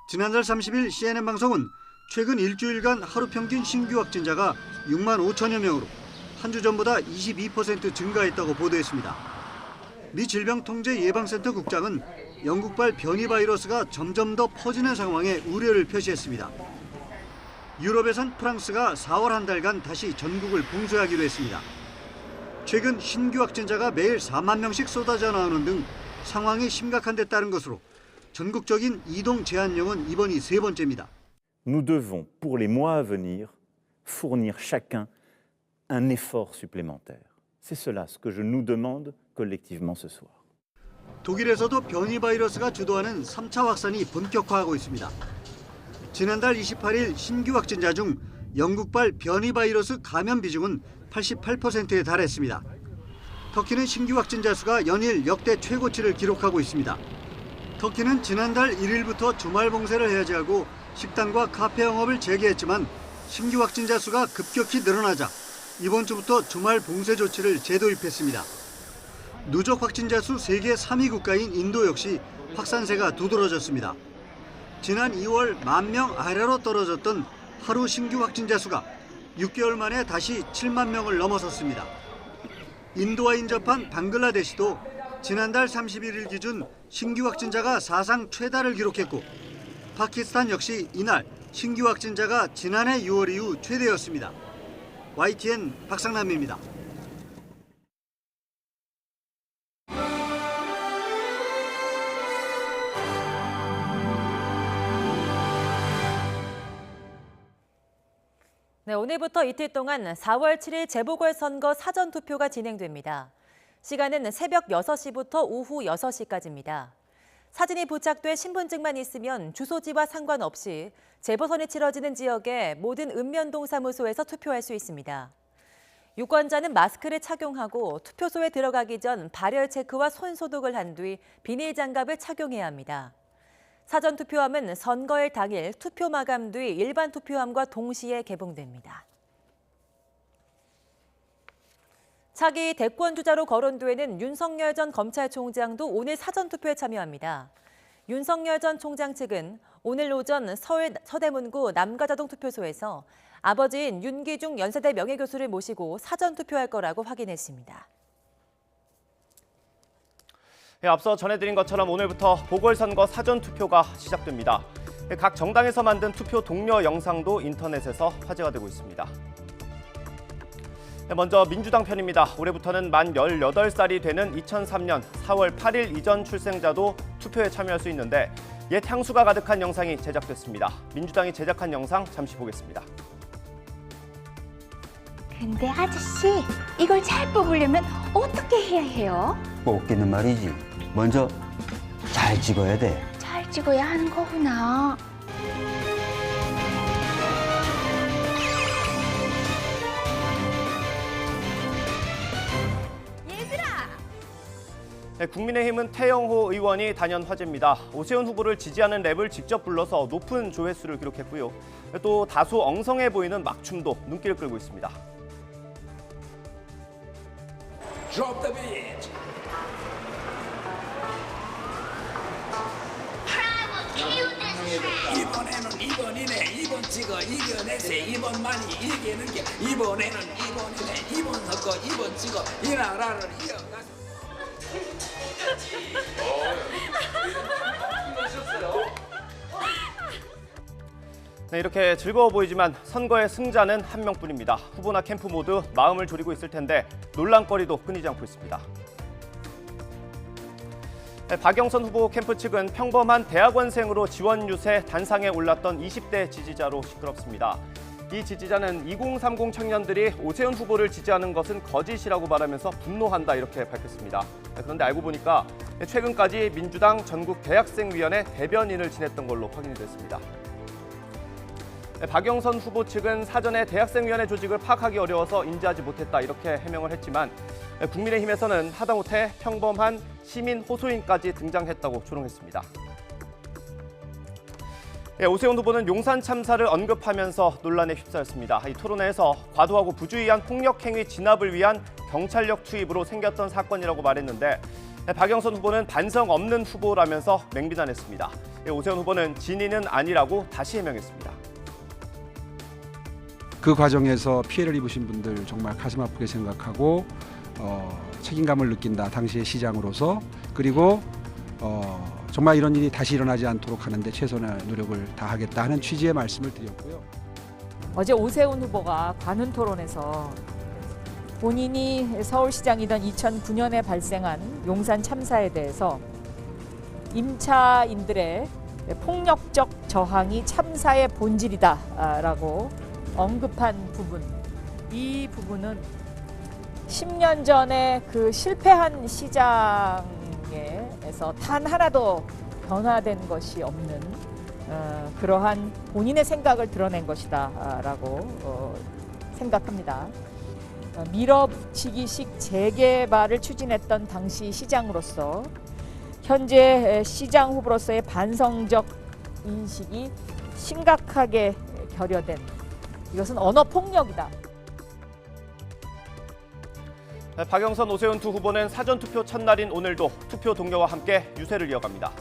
지난달 30일 CNN 방송은 최근 일주일간 하루 평균 신규 확진자가 6만 5천여 명으로 한 주 전보다 22% 증가했다고 보도했습니다. 미 질병통제예방센터 국장은 영국발 변이 바이러스가 점점 더 퍼지는 상황에 우려를 표시했습니다. 유럽에선 프랑스가 4월 한 달간 다시 전국을 봉쇄하기로 했습니다. 최근 신규 확진자가 매일 4만 명씩 쏟아져 나오는 등 상황이 심각한 데 따른 것으로 전국적인 이동 제한령은 이번이 3번째입니다. Nous devons, pour les mois à venir, fournir chacun un effort supplémentaire. C'est cela ce que je nous demande collectivement ce soir. 독일에서도 변이 바이러스가 주도하는 3차 확산이 본격화하고 있습니다. 지난달 28일 신규 확진자 중 영국발 변이 바이러스 감염 비중은 88%에 달했습니다. 터키는 신규 확진자 수가 연일 역대 최고치를 기록하고 있습니다. 터키는 지난달 1일부터 주말 봉쇄를 해제하고 식당과 카페 영업을 재개했지만 신규 확진자 수가 급격히 늘어나자 이번 주부터 주말 봉쇄 조치를 재도입했습니다. 누적 확진자 수 세계 3위 국가인 인도 역시 확산세가 두드러졌습니다. 지난 2월 10,000명 아래로 떨어졌던 하루 신규 확진자 수가 6개월 만에 다시 7만 명을 넘어섰습니다. 인도와 인접한 방글라데시도 지난달 31일 기준 신규 확진자가 사상 최다를 기록했고 파키스탄 역시 이날 신규 확진자가 지난해 6월 이후 최대였습니다. YTN 박상남입니다. 네, 오늘부터 이틀 동안 4월 7일 재보궐선거 사전투표가 진행됩니다. 시간은 새벽 6시부터 오후 6시까지입니다. 사진이 부착돼 신분증만 있으면 주소지와 상관없이 재보선이 치러지는 지역의 모든 읍면동사무소에서 투표할 수 있습니다. 유권자는 마스크를 착용하고 투표소에 들어가기 전 발열 체크와 손 소독을 한 뒤 비닐 장갑을 착용해야 합니다. 사전투표함은 선거일 당일 투표 마감 뒤 일반 투표함과 동시에 개봉됩니다. 차기 대권 주자로 거론되는 윤석열 전 검찰총장도 오늘 사전투표에 참여합니다. 윤석열 전 총장 측은 오늘 오전 서울 서대문구 남가자동 투표소에서 아버지인 윤기중 연세대 명예교수를 모시고 사전투표할 거라고 확인했습니다. 앞서 전해드린 것처럼 오늘부터 보궐선거 사전투표가 시작됩니다. 각 정당에서 만든 투표 독려 영상도 인터넷에서 화제가 되고 있습니다. 먼저 민주당 편입니다. 올해부터는 만 18살이 되는 2003년 4월 8일 이전 출생자도 투표에 참여할 수 있는데 옛 향수가 가득한 영상이 제작됐습니다. 민주당이 제작한 영상 잠시 보겠습니다. 근데 아저씨, 이걸 잘 뽑으려면 어떻게 해야 해요? 뽑기는 말이지. 먼저 잘 찍어야 돼. 잘 찍어야 하는 거구나. 네, 국민의힘은 태영호 의원이 단연 화제입니다. 오세훈 후보를 지지하는 랩을 직접 불러서 높은 조회수를 기록했고요. 또 다소 엉성해 보이는 막춤도 눈길을 끌고 있습니다. Drop the beat. 이번에는 2번이네. 2번 찍어 이겨내세. 2번만이 이기는 게 이번에는 2번이네. 2번 섞어 2번 찍어 이 나라를 이어가. 네, 이렇게 즐거워 보이지만 선거의 승자는 한 명뿐입니다. 후보나 캠프 모두 마음을 졸이고 있을 텐데 논란거리도 끊이지 않고 있습니다. 네, 박영선 후보 캠프 측은 평범한 대학원생으로 지원 유세 단상에 올랐던 20대 지지자로 시끄럽습니다. 이 지지자는 2030 청년들이 오세훈 후보를 지지하는 것은 거짓이라고 말하면서 분노한다 이렇게 밝혔습니다. 그런데 알고 보니까 최근까지 민주당 전국대학생위원회 대변인을 지냈던 걸로 확인이 됐습니다. 박영선 후보 측은 사전에 대학생위원회 조직을 파악하기 어려워서 인지하지 못했다 이렇게 해명을 했지만 국민의힘에서는 하다못해 평범한 시민 호소인까지 등장했다고 조롱했습니다. 오세훈 후보는 용산 참사를 언급하면서 논란에 휩싸였습니다. 이 토론회에서 과도하고 부주의한 폭력행위 진압을 위한 경찰력 투입으로 생겼던 사건이라고 말했는데 박영선 후보는 반성 없는 후보라면서 맹비난했습니다. 오세훈 후보는 진인은 아니라고 다시 해명했습니다. 그 과정에서 피해를 입으신 분들 정말 가슴 아프게 생각하고 책임감을 느낀다. 당시의 시장으로서. 그리고 정말 이런 일이 다시 일어나지 않도록 하는데 최선의 노력을 다하겠다 하는 취지의 말씀을 드렸고요. 어제 오세훈 후보가 관훈 토론에서 본인이 서울시장이던 2009년에 발생한 용산 참사에 대해서 임차인들의 폭력적 저항이 참사의 본질이다라고 언급한 부분, 이 부분은 10년 전에 그 실패한 시장에서 단 하나도 변화된 것이 없는 그러한 본인의 생각을 드러낸 것이다라고 생각합니다. 밀어붙이기식 재개발을 추진했던 당시 시장으로서 현재 시장 후보로서의 반성적 인식이 심각하게 결여된, 이것은 언어 폭력이다. 박영선, 오세훈 두 후보는 사전투표 첫날인 오늘도 투표 동료와 함께 유세를 이어갑니다.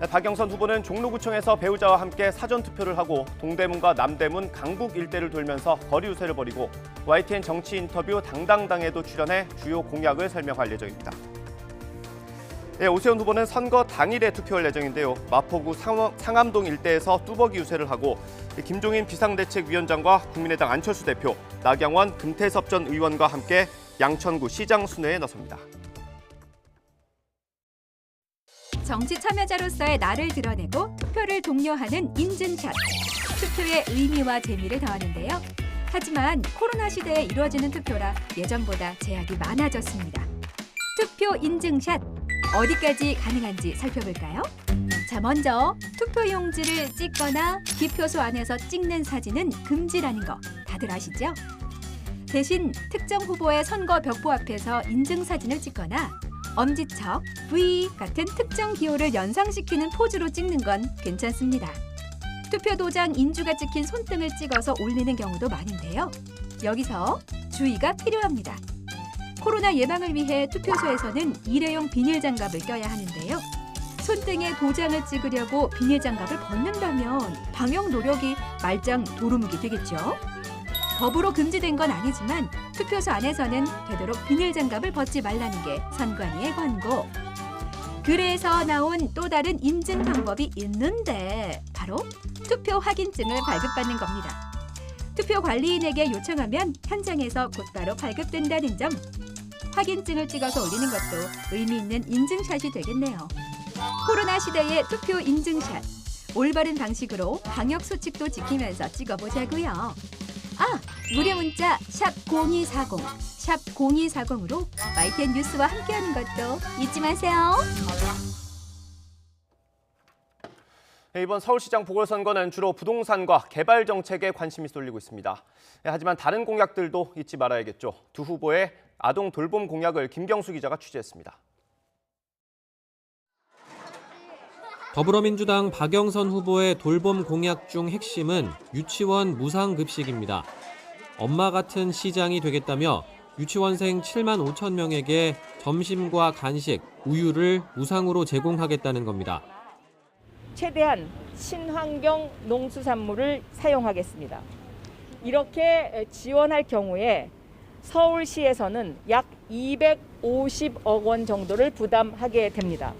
박영선 후보는 종로구청에서 배우자와 함께 사전투표를 하고 동대문과 남대문, 강북 일대를 돌면서 거리 유세를 벌이고 YTN 정치 인터뷰 당당당에도 출연해 주요 공약을 설명할 예정입니다. 오세훈 후보는 선거 당일에 투표할 예정인데요. 마포구 상암동 일대에서 뚜벅이 유세를 하고 김종인 비상대책위원장과 국민의당 안철수 대표, 나경원, 금태섭 전 의원과 함께 양천구 시장 순회에 나섭니다. 정치 참여자로서의 나를 드러내고 투표를 독려하는 인증샷. 투표의 의미와 재미를 더하는데요. 하지만 코로나 시대에 이루어지는 투표라 예전보다 제약이 많아졌습니다. 투표 인증샷. 어디까지 가능한지 살펴볼까요? 자, 먼저 투표용지를 찍거나 기표소 안에서 찍는 사진은 금지라는 거 다들 아시죠? 대신 특정 후보의 선거 벽보 앞에서 인증사진을 찍거나 엄지척, V 같은 특정 기호를 연상시키는 포즈로 찍는 건 괜찮습니다. 투표도장 인주가 찍힌 손등을 찍어서 올리는 경우도 많은데요. 여기서 주의가 필요합니다. 코로나 예방을 위해 투표소에서는 일회용 비닐 장갑을 껴야 하는데요. 손등에 도장을 찍으려고 비닐 장갑을 벗는다면 방역 노력이 말짱 도루묵이 되겠죠. 법으로 금지된 건 아니지만 투표소 안에서는 되도록 비닐 장갑을 벗지 말라는 게 선관위의 권고. 그래서 나온 또 다른 인증 방법이 있는데 바로 투표 확인증을 발급받는 겁니다. 투표 관리인에게 요청하면 현장에서 곧바로 발급된다는 점. 확인증을 찍어서 올리는 것도 의미 있는 인증샷이 되겠네요. 코로나 시대의 투표 인증샷. 올바른 방식으로 방역 수칙도 지키면서 찍어보자고요. 무료 문자 샵 0240, 샵 0240으로 YTN 뉴스와 함께하는 것도 잊지 마세요. 이번 서울시장 보궐선거는 주로 부동산과 개발 정책에 관심이 쏠리고 있습니다. 하지만 다른 공약들도 잊지 말아야겠죠. 두 후보의 아동 돌봄 공약을 김경수 기자가 취재했습니다. 더불어민주당 박영선 후보의 돌봄 공약 중 핵심은 유치원 무상급식입니다. 엄마 같은 시장이 되겠다며 유치원생 7만 5천 명에게 점심과 간식, 우유를 무상으로 제공하겠다는 겁니다. 최대한 친환경 농수산물을 사용하겠습니다. 이렇게 지원할 경우에 서울시에서는 약 250억 원 정도를 부담하게 됩니다.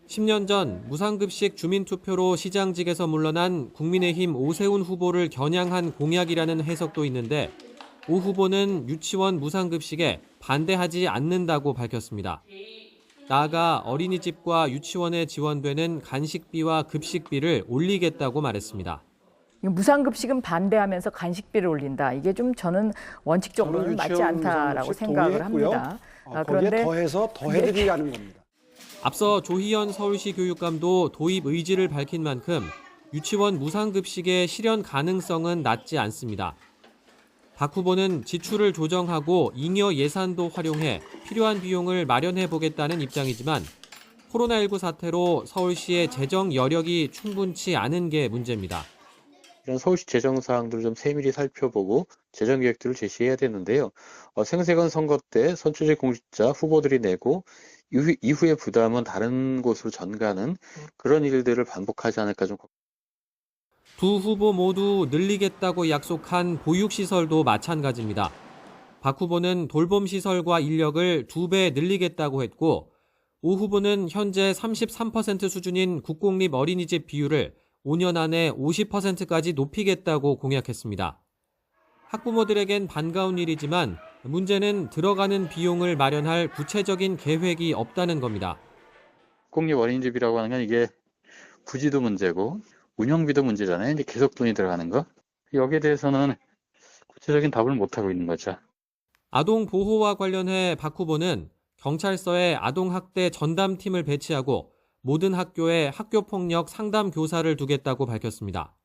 10년 전 무상급식 주민투표로 시장직에서 물러난 국민의힘 오세훈 후보를 겨냥한 공약이라는 해석도 있는데 오 후보는 유치원 무상급식에 반대하지 않는다고 밝혔습니다. 나아가 어린이집과 유치원에 지원되는 간식비와 급식비를 올리겠다고 말했습니다. 무상급식은 반대하면서 간식비를 올린다. 이게 좀 저는 원칙적으로는 맞지 않다라고 생각을 합니다. 거기에 더해서 더해드리라는 겁니다. 앞서 조희연 서울시 교육감도 도입 의지를 밝힌 만큼 유치원 무상급식의 실현 가능성은 낮지 않습니다. 박 후보는 지출을 조정하고 잉여 예산도 활용해 필요한 비용을 마련해 보겠다는 입장이지만 코로나19 사태로 서울시의 재정 여력이 충분치 않은 게 문제입니다. 이런 서울시 재정 사항들을 좀 세밀히 살펴보고 재정 계획들을 제시해야 되는데요. 생색은 선거 때 선출직 공직자 후보들이 내고 이후의 부담은 다른 곳으로 전가하는 그런 일들을 반복하지 않을까 좀. 두 후보 모두 늘리겠다고 약속한 보육시설도 마찬가지입니다. 박 후보는 돌봄시설과 인력을 2배 늘리겠다고 했고 오 후보는 현재 33% 수준인 국공립 어린이집 비율을 5년 안에 50%까지 높이겠다고 공약했습니다. 학부모들에겐 반가운 일이지만 문제는 들어가는 비용을 마련할 구체적인 계획이 없다는 겁니다. 국공립 어린이집이라고 하는 건 이게 부지도 문제고 운영비도 문제잖아요. 이제 계속 돈이 들어가는 거. 여기에 대해서는 구체적인 답을 못하고 있는 거죠. 아동 보호와 관련해 박 후보는 경찰서에 아동학대 전담팀을 배치하고 모든 학교에 학교폭력 상담 교사를 두겠다고 밝혔습니다.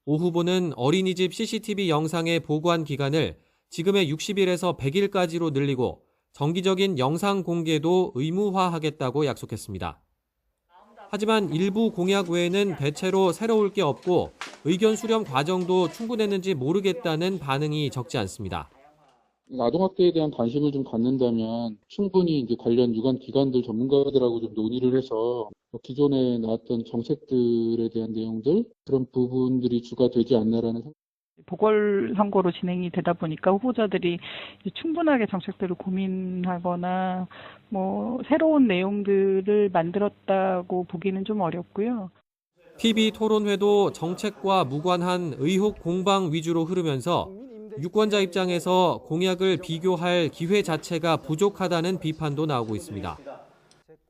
오 후보는 어린이집 CCTV 영상의 보관 기간을 지금의 60일에서 100일까지로 늘리고 정기적인 영상 공개도 의무화하겠다고 약속했습니다. 하지만 일부 공약 외에는 대체로 새로울 게 없고 의견 수렴 과정도 충분했는지 모르겠다는 반응이 적지 않습니다. 아동학대에 대한 관심을 좀 갖는다면 충분히 이제 관련 유관 기관들 전문가들하고 좀 논의를 해서 기존에 나왔던 정책들에 대한 내용들 그런 부분들이 주가 되지 않나라는 생각. 보궐선거로 진행이 되다 보니까 후보자들이 충분하게 정책들을 고민하거나 뭐 새로운 내용들을 만들었다고 보기는 좀 어렵고요. TV 토론회도 정책과 무관한 의혹 공방 위주로 흐르면서 유권자 입장에서 공약을 비교할 기회 자체가 부족하다는 비판도 나오고 있습니다.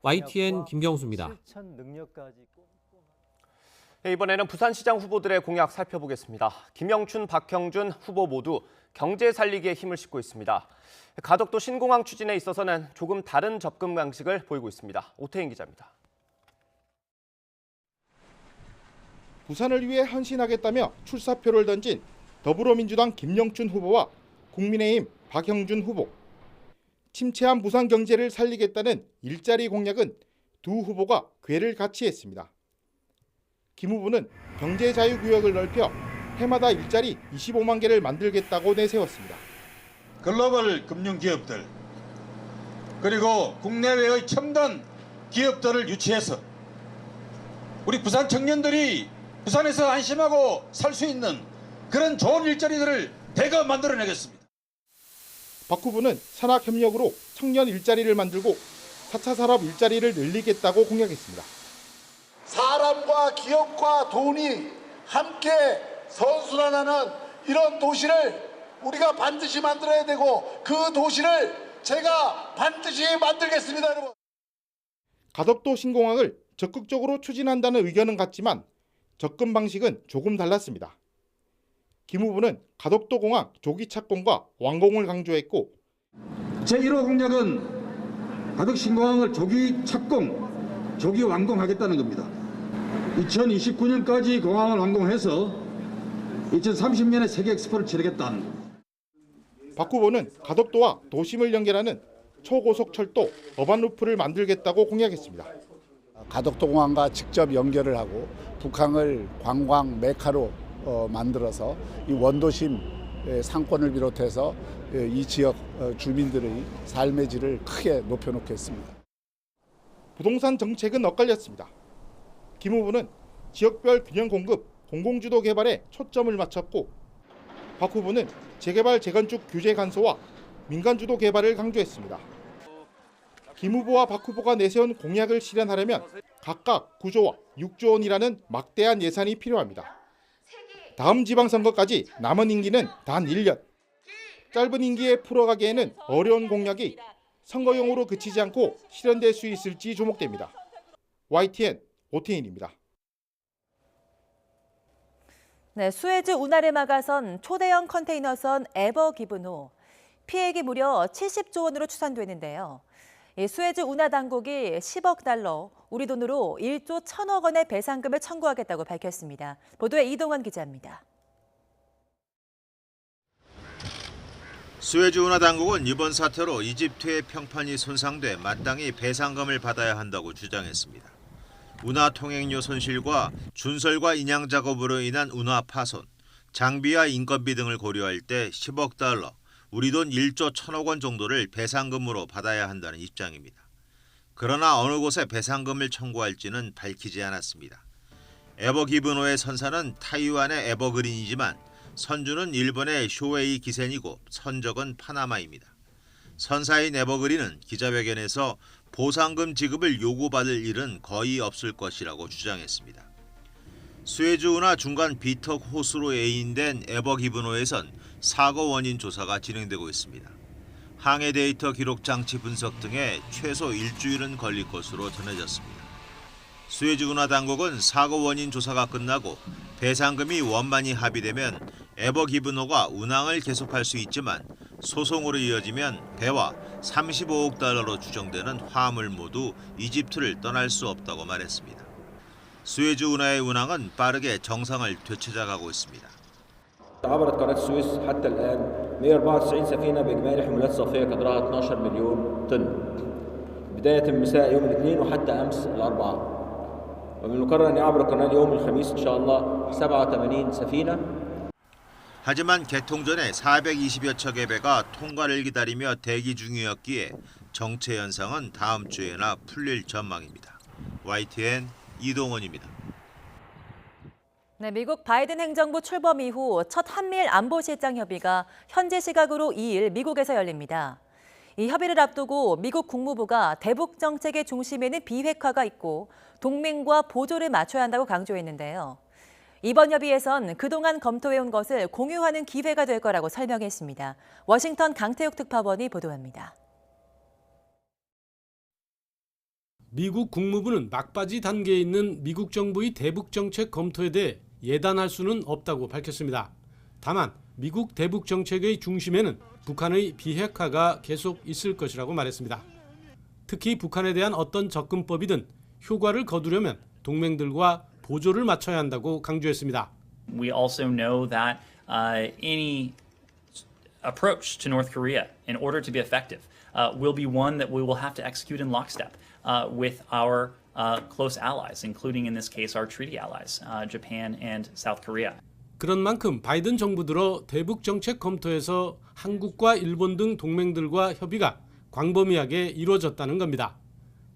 YTN 김경수입니다. 이번에는 부산시장 후보들의 공약 살펴보겠습니다. 김영춘, 박형준 후보 모두 경제 살리기에 힘을 싣고 있습니다. 가덕도 신공항 추진에 있어서는 조금 다른 접근 방식을 보이고 있습니다. 오태인 기자입니다. 부산을 위해 헌신하겠다며 출사표를 던진 더불어민주당 김영춘 후보와 국민의힘 박형준 후보. 침체한 부산 경제를 살리겠다는 일자리 공약은 두 후보가 궤를 같이 했습니다. 김 후보는 경제자유구역을 넓혀 해마다 일자리 25만 개를 만들겠다고 내세웠습니다. 글로벌 금융기업들 그리고 국내외의 첨단 기업들을 유치해서 우리 부산 청년들이 부산에서 안심하고 살 수 있는 그런 좋은 일자리들을 대거 만들어내겠습니다. 박 후보는 산학협력으로 청년 일자리를 만들고 4차 산업 일자리를 늘리겠다고 공약했습니다. 사람과 기업과 돈이 함께 선순환하는 이런 도시를 우리가 반드시 만들어야 되고 그 도시를 제가 반드시 만들겠습니다, 여러분. 가덕도 신공항을 적극적으로 추진한다는 의견은 같지만 접근 방식은 조금 달랐습니다. 김 후보는 가덕도 공항 조기 착공과 완공을 강조했고 제1호 공약은 가덕 신공항을 조기 착공, 조기 완공하겠다는 겁니다. 2029년까지 공항을 완공해서 2030년에 세계 엑스포를 치르겠다는 겁니다. 박 후보는 가덕도와 도심을 연결하는 초고속철도 어반루프를 만들겠다고 공약했습니다. 가덕도 공항과 직접 연결을 하고 북한을 관광 메카로 만들어서 이 원도심 상권을 비롯해서 이 지역 주민들의 삶의 질을 크게 높여놓겠습니다. 부동산 정책은 엇갈렸습니다. 김 후보는 지역별 균형 공급, 공공주도 개발에 초점을 맞췄고 박 후보는 재개발 재건축 규제 간소와 민간주도 개발을 강조했습니다. 김 후보와 박 후보가 내세운 공약을 실현하려면 각각 9조와 6조 원이라는 막대한 예산이 필요합니다. 다음 지방선거까지 남은 임기는 단 1년. 짧은 임기에 풀어가기에는 어려운 공약이 선거용으로 그치지 않고 실현될 수 있을지 주목됩니다. YTN 오태인입니다. 네, 수에즈 운하를 막아선 초대형 컨테이너선 에버기브노. 피해액이 무려 70조 원으로 추산되는데요. 수에즈 운하 당국이 10억 달러, 우리 돈으로 1조 1천억 원의 배상금을 청구하겠다고 밝혔습니다. 보도에 이동환 기자입니다. 수에즈 운하 당국은 이번 사태로 이집트의 평판이 손상돼 마땅히 배상금을 받아야 한다고 주장했습니다. 운하 통행료 손실과 준설과 인양 작업으로 인한 운하 파손, 장비와 인건비 등을 고려할 때 10억 달러, 우리 돈 1조 1천억 원 정도를 배상금으로 받아야 한다는 입장입니다. 그러나 어느 곳에 배상금을 청구할지는 밝히지 않았습니다. 에버기브노의 선사는 타이완의 에버그린이지만 선주는 일본의 쇼웨이 기센이고 선적은 파나마입니다. 선사인 에버그린은 기자회견에서 보상금 지급을 요구받을 일은 거의 없을 것이라고 주장했습니다. 수에즈 운하 중간 비턱 호수로 애인된 에버기브노에선 사고 원인 조사가 진행되고 있습니다. 항해 데이터 기록 장치 분석 등에 최소 일주일은 걸릴 것으로 전해졌습니다. 수에즈 운하 당국은 사고 원인 조사가 끝나고 배상금이 원만히 합의되면 에버기브노가 운항을 계속할 수 있지만 소송으로 이어지면 배와 35억 달러로 추정되는 화물 모두 이집트를 떠날 수 없다고 말했습니다. 수에즈 운하의 운항은 빠르게 정상을 되찾아가고 있습니다. عبرت قناة السويس حتى الآن 194 سفينة بإجمالي حمولات صافية قدرها 12 مليون طن بداية من مساء يوم الاثنين وحتى أمس الأربعاء ومن المقرر أن يعبر القناة يوم الخميس إن شاء الله 87 سفينة. 하지만 개통 전에 420여 척의 배가 통과를 기다리며 대기 중이었기에 정체 현상은 다음 주에나 풀릴 전망입니다. YTN 이동원입니다. 네, 미국 바이든 행정부 출범 이후 첫 한미일 안보실장 협의가 현지 시각으로 2일 미국에서 열립니다. 이 협의를 앞두고 미국 국무부가 대북 정책의 중심에는 비핵화가 있고 동맹과 보조를 맞춰야 한다고 강조했는데요. 이번 협의에선 그동안 검토해온 것을 공유하는 기회가 될 거라고 설명했습니다. 워싱턴 강태욱 특파원이 보도합니다. 미국 국무부는 막바지 단계에 있는 미국 정부의 대북 정책 검토에 대해 예단할 수는 없다고 밝혔습니다. 다만 미국 대북 정책의 중심에는 북한의 비핵화가 계속 있을 것이라고 말했습니다. 특히 북한에 대한 어떤 접근법이든 효과를 거두려면 동맹들과 보조를 맞춰야 한다고 강조했습니다. We also know that any approach to North Korea, in order to be effective, will be one that we will have to execute in lockstep with our close allies, including in this case our treaty allies, Japan and South Korea. 그런 만큼 바이든 정부 들어 대북 정책 검토에서 한국과 일본 등 동맹들과 협의가 광범위하게 이루어졌다는 겁니다.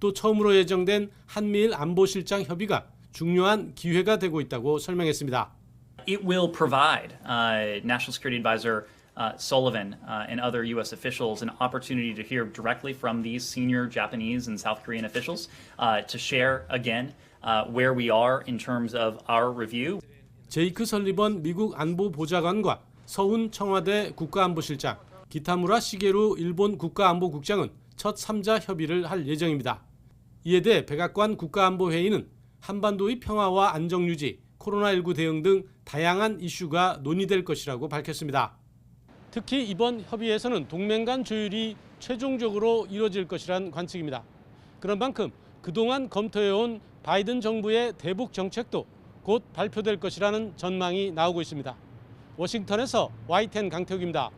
또 처음으로 예정된 한미일 안보실장 협의가 중요한 기회가 되고 있다고 설명했습니다. It will provide National Security Advisor Sullivan and other U.S. officials an opportunity to hear directly from these senior Japanese and South Korean officials to share again where we are in terms of our review. 제이크 설리번 미국 안보보좌관과 서훈 청와대 국가안보실장, 기타무라 시게루 일본 국가안보국장은 첫 3자 협의를 할 예정입니다. 이에 대해 백악관 국가안보회의는 한반도의 평화와 안정유지, 코로나19 대응 등 다양한 이슈가 논의될 것이라고 밝혔습니다. 특히 이번 협의에서는 동맹 간 조율이 최종적으로 이루어질 것이란 관측입니다. 그런 만큼 그동안 검토해온 바이든 정부의 대북 정책도 곧 발표될 것이라는 전망이 나오고 있습니다. 워싱턴에서 YTN 강태욱입니다.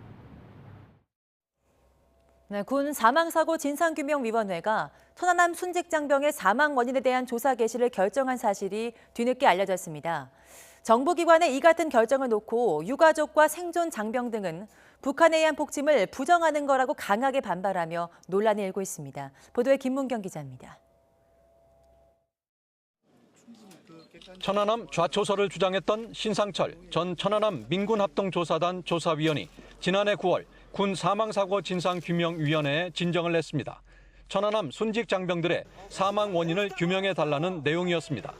네, 군 사망사고 진상규명위원회가 천안함 순직장병의 사망 원인에 대한 조사 개시를 결정한 사실이 뒤늦게 알려졌습니다. 정부기관의 이 같은 결정을 놓고 유가족과 생존 장병 등은 북한에 의한 폭침을 부정하는 거라고 강하게 반발하며 논란이 일고 있습니다. 보도에 김문경 기자입니다. 천안함 좌초설을 주장했던 신상철 전 천안함 민군합동조사단 조사위원이 지난해 9월 군 사망사고 진상규명위원회에 진정을 냈습니다. 천안함 순직 장병들의 사망 원인을 규명해달라는 내용이었습니다.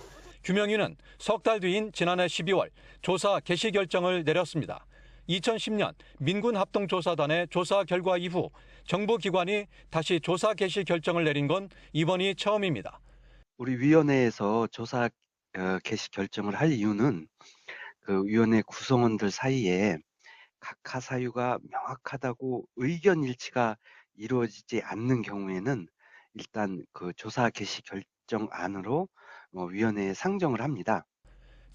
규명위는 석 달 뒤인 지난해 12월 조사 개시 결정을 내렸습니다. 2010년 민군합동조사단의 조사 결과 이후 정부 기관이 다시 조사 개시 결정을 내린 건 이번이 처음입니다. 우리 위원회에서 조사 개시 결정을 할 이유는 그 위원회 구성원들 사이에 각하 사유가 명확하다고 의견 일치가 이루어지지 않는 경우에는 일단 그 조사 개시 결정안으로 위원회에 상정을 합니다.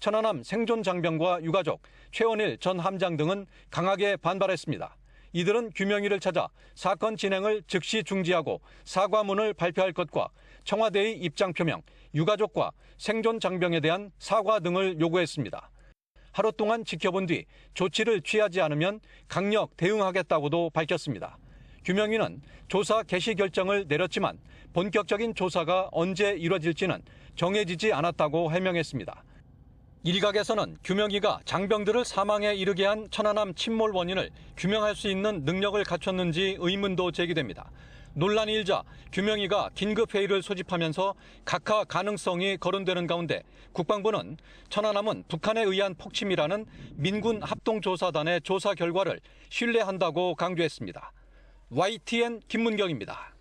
천안함 생존 장병과 유가족, 최원일 전 함장 등은 강하게 반발했습니다. 이들은 규명위를 찾아 사건 진행을 즉시 중지하고 사과문을 발표할 것과 청와대의 입장 표명, 유가족과 생존 장병에 대한 사과 등을 요구했습니다. 하루 동안 지켜본 뒤 조치를 취하지 않으면 강력 대응하겠다고도 밝혔습니다. 규명위는 조사 개시 결정을 내렸지만 본격적인 조사가 언제 이뤄질지는 정해지지 않았다고 해명했습니다. 일각에서는 규명위가 장병들을 사망에 이르게 한 천안함 침몰 원인을 규명할 수 있는 능력을 갖췄는지 의문도 제기됩니다. 논란이 일자 규명위가 긴급회의를 소집하면서 각하 가능성이 거론되는 가운데 국방부는 천안함은 북한에 의한 폭침이라는 민군 합동조사단의 조사 결과를 신뢰한다고 강조했습니다. YTN 김문경입니다.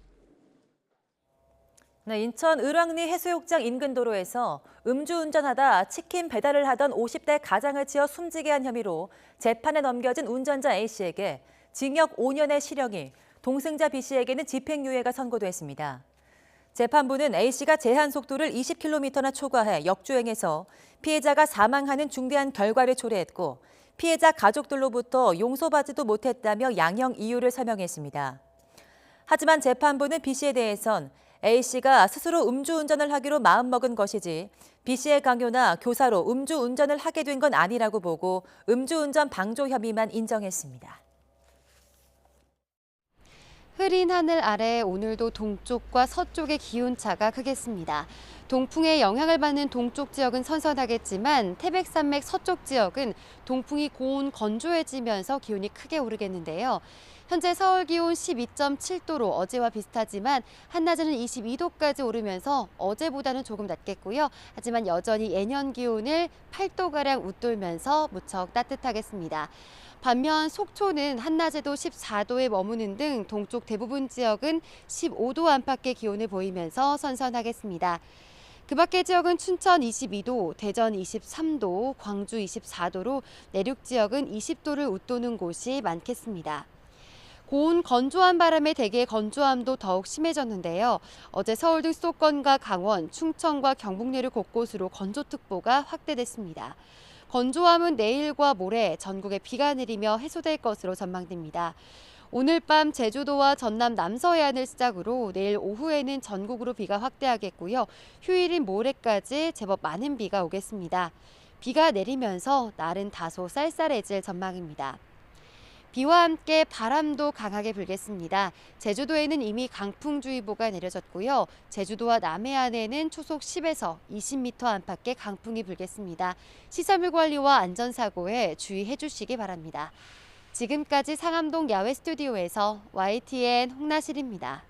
네, 인천 을왕리 해수욕장 인근 도로에서 음주운전하다 치킨 배달을 하던 50대 가장을 치어 숨지게 한 혐의로 재판에 넘겨진 운전자 A씨에게 징역 5년의 실형이, 동승자 B씨에게는 집행유예가 선고됐습니다. 재판부는 A씨가 제한 속도를 20km나 초과해 역주행해서 피해자가 사망하는 중대한 결과를 초래했고 피해자 가족들로부터 용서받지도 못했다며 양형 이유를 설명했습니다. 하지만 재판부는 B씨에 대해선 A씨가 스스로 음주운전을 하기로 마음먹은 것이지 B씨의 강요나 교사로 음주운전을 하게 된 건 아니라고 보고 음주운전 방조 혐의만 인정했습니다. 흐린 하늘 아래 오늘도 동쪽과 서쪽의 기온차가 크겠습니다. 동풍의 영향을 받는 동쪽 지역은 선선하겠지만 태백산맥 서쪽 지역은 동풍이 고온 건조해지면서 기온이 크게 오르겠는데요. 현재 서울 기온 12.7도로 어제와 비슷하지만 한낮에는 22도까지 오르면서 어제보다는 조금 낮겠고요. 하지만 여전히 예년 기온을 8도가량 웃돌면서 무척 따뜻하겠습니다. 반면 속초는 한낮에도 14도에 머무는 등 동쪽 대부분 지역은 15도 안팎의 기온을 보이면서 선선하겠습니다. 그 밖의 지역은 춘천 22도, 대전 23도, 광주 24도로 내륙 지역은 20도를 웃도는 곳이 많겠습니다. 고온 건조한 바람에 대기의 건조함도 더욱 심해졌는데요. 어제 서울 등 수도권과 강원, 충청과 경북 내륙 곳곳으로 건조특보가 확대됐습니다. 건조함은 내일과 모레 전국에 비가 내리며 해소될 것으로 전망됩니다. 오늘 밤 제주도와 전남 남서해안을 시작으로 내일 오후에는 전국으로 비가 확대하겠고요. 휴일인 모레까지 제법 많은 비가 오겠습니다. 비가 내리면서 날은 다소 쌀쌀해질 전망입니다. 비와 함께 바람도 강하게 불겠습니다. 제주도에는 이미 강풍주의보가 내려졌고요. 제주도와 남해안에는 초속 10에서 20m 안팎의 강풍이 불겠습니다. 시설물 관리와 안전사고에 주의해 주시기 바랍니다. 지금까지 상암동 야외 스튜디오에서 YTN 홍나실입니다.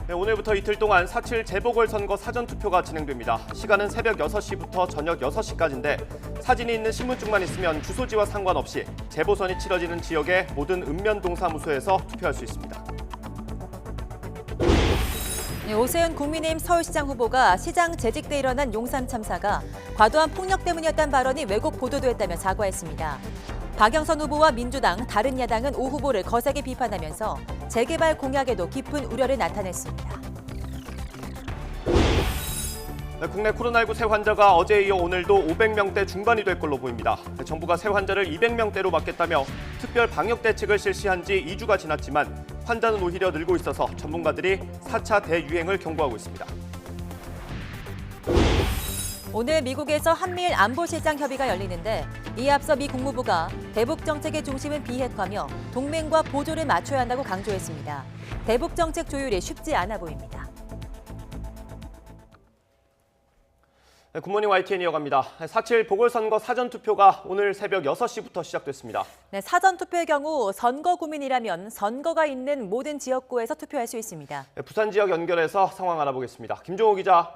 네, 오늘부터 이틀 동안 4.7 재보궐선거 사전투표가 진행됩니다. 시간은 새벽 6시부터 저녁 6시까지인데 사진이 있는 신분증만 있으면 주소지와 상관없이 재보선이 치러지는 지역의 모든 읍면동사무소에서 투표할 수 있습니다. 네, 오세훈 국민의힘 서울시장 후보가 시장 재직 때 일어난 용산 참사가 과도한 폭력 때문이었다는 발언이 왜곡 보도됐다며 사과했습니다. 박영선 후보와 민주당, 다른 야당은 오 후보를 거세게 비판하면서 재개발 공약에도 깊은 우려를 나타냈습니다. 네, 국내 코로나19 새 환자가 어제에 이어 오늘도 500명대 중반이 될 걸로 보입니다. 정부가 새 환자를 200명대로 막겠다며 특별 방역 대책을 실시한 지 2주가 지났지만 환자는 오히려 늘고 있어서 전문가들이 4차 대유행을 경고하고 있습니다. 오늘 미국에서 한미일 안보실장 협의가 열리는데 이에 앞서 미 국무부가 대북 정책의 중심은 비핵화며 동맹과 보조를 맞춰야 한다고 강조했습니다. 대북 정책 조율이 쉽지 않아 보입니다. 네, 굿모닝 YTN 이어갑니다. 4.7 보궐선거 사전투표가 오늘 새벽 6시부터 시작됐습니다. 네, 사전투표의 경우 선거 구민이라면 선거가 있는 모든 지역구에서 투표할 수 있습니다. 네, 부산 지역 연결해서 상황 알아보겠습니다. 김종호 기자.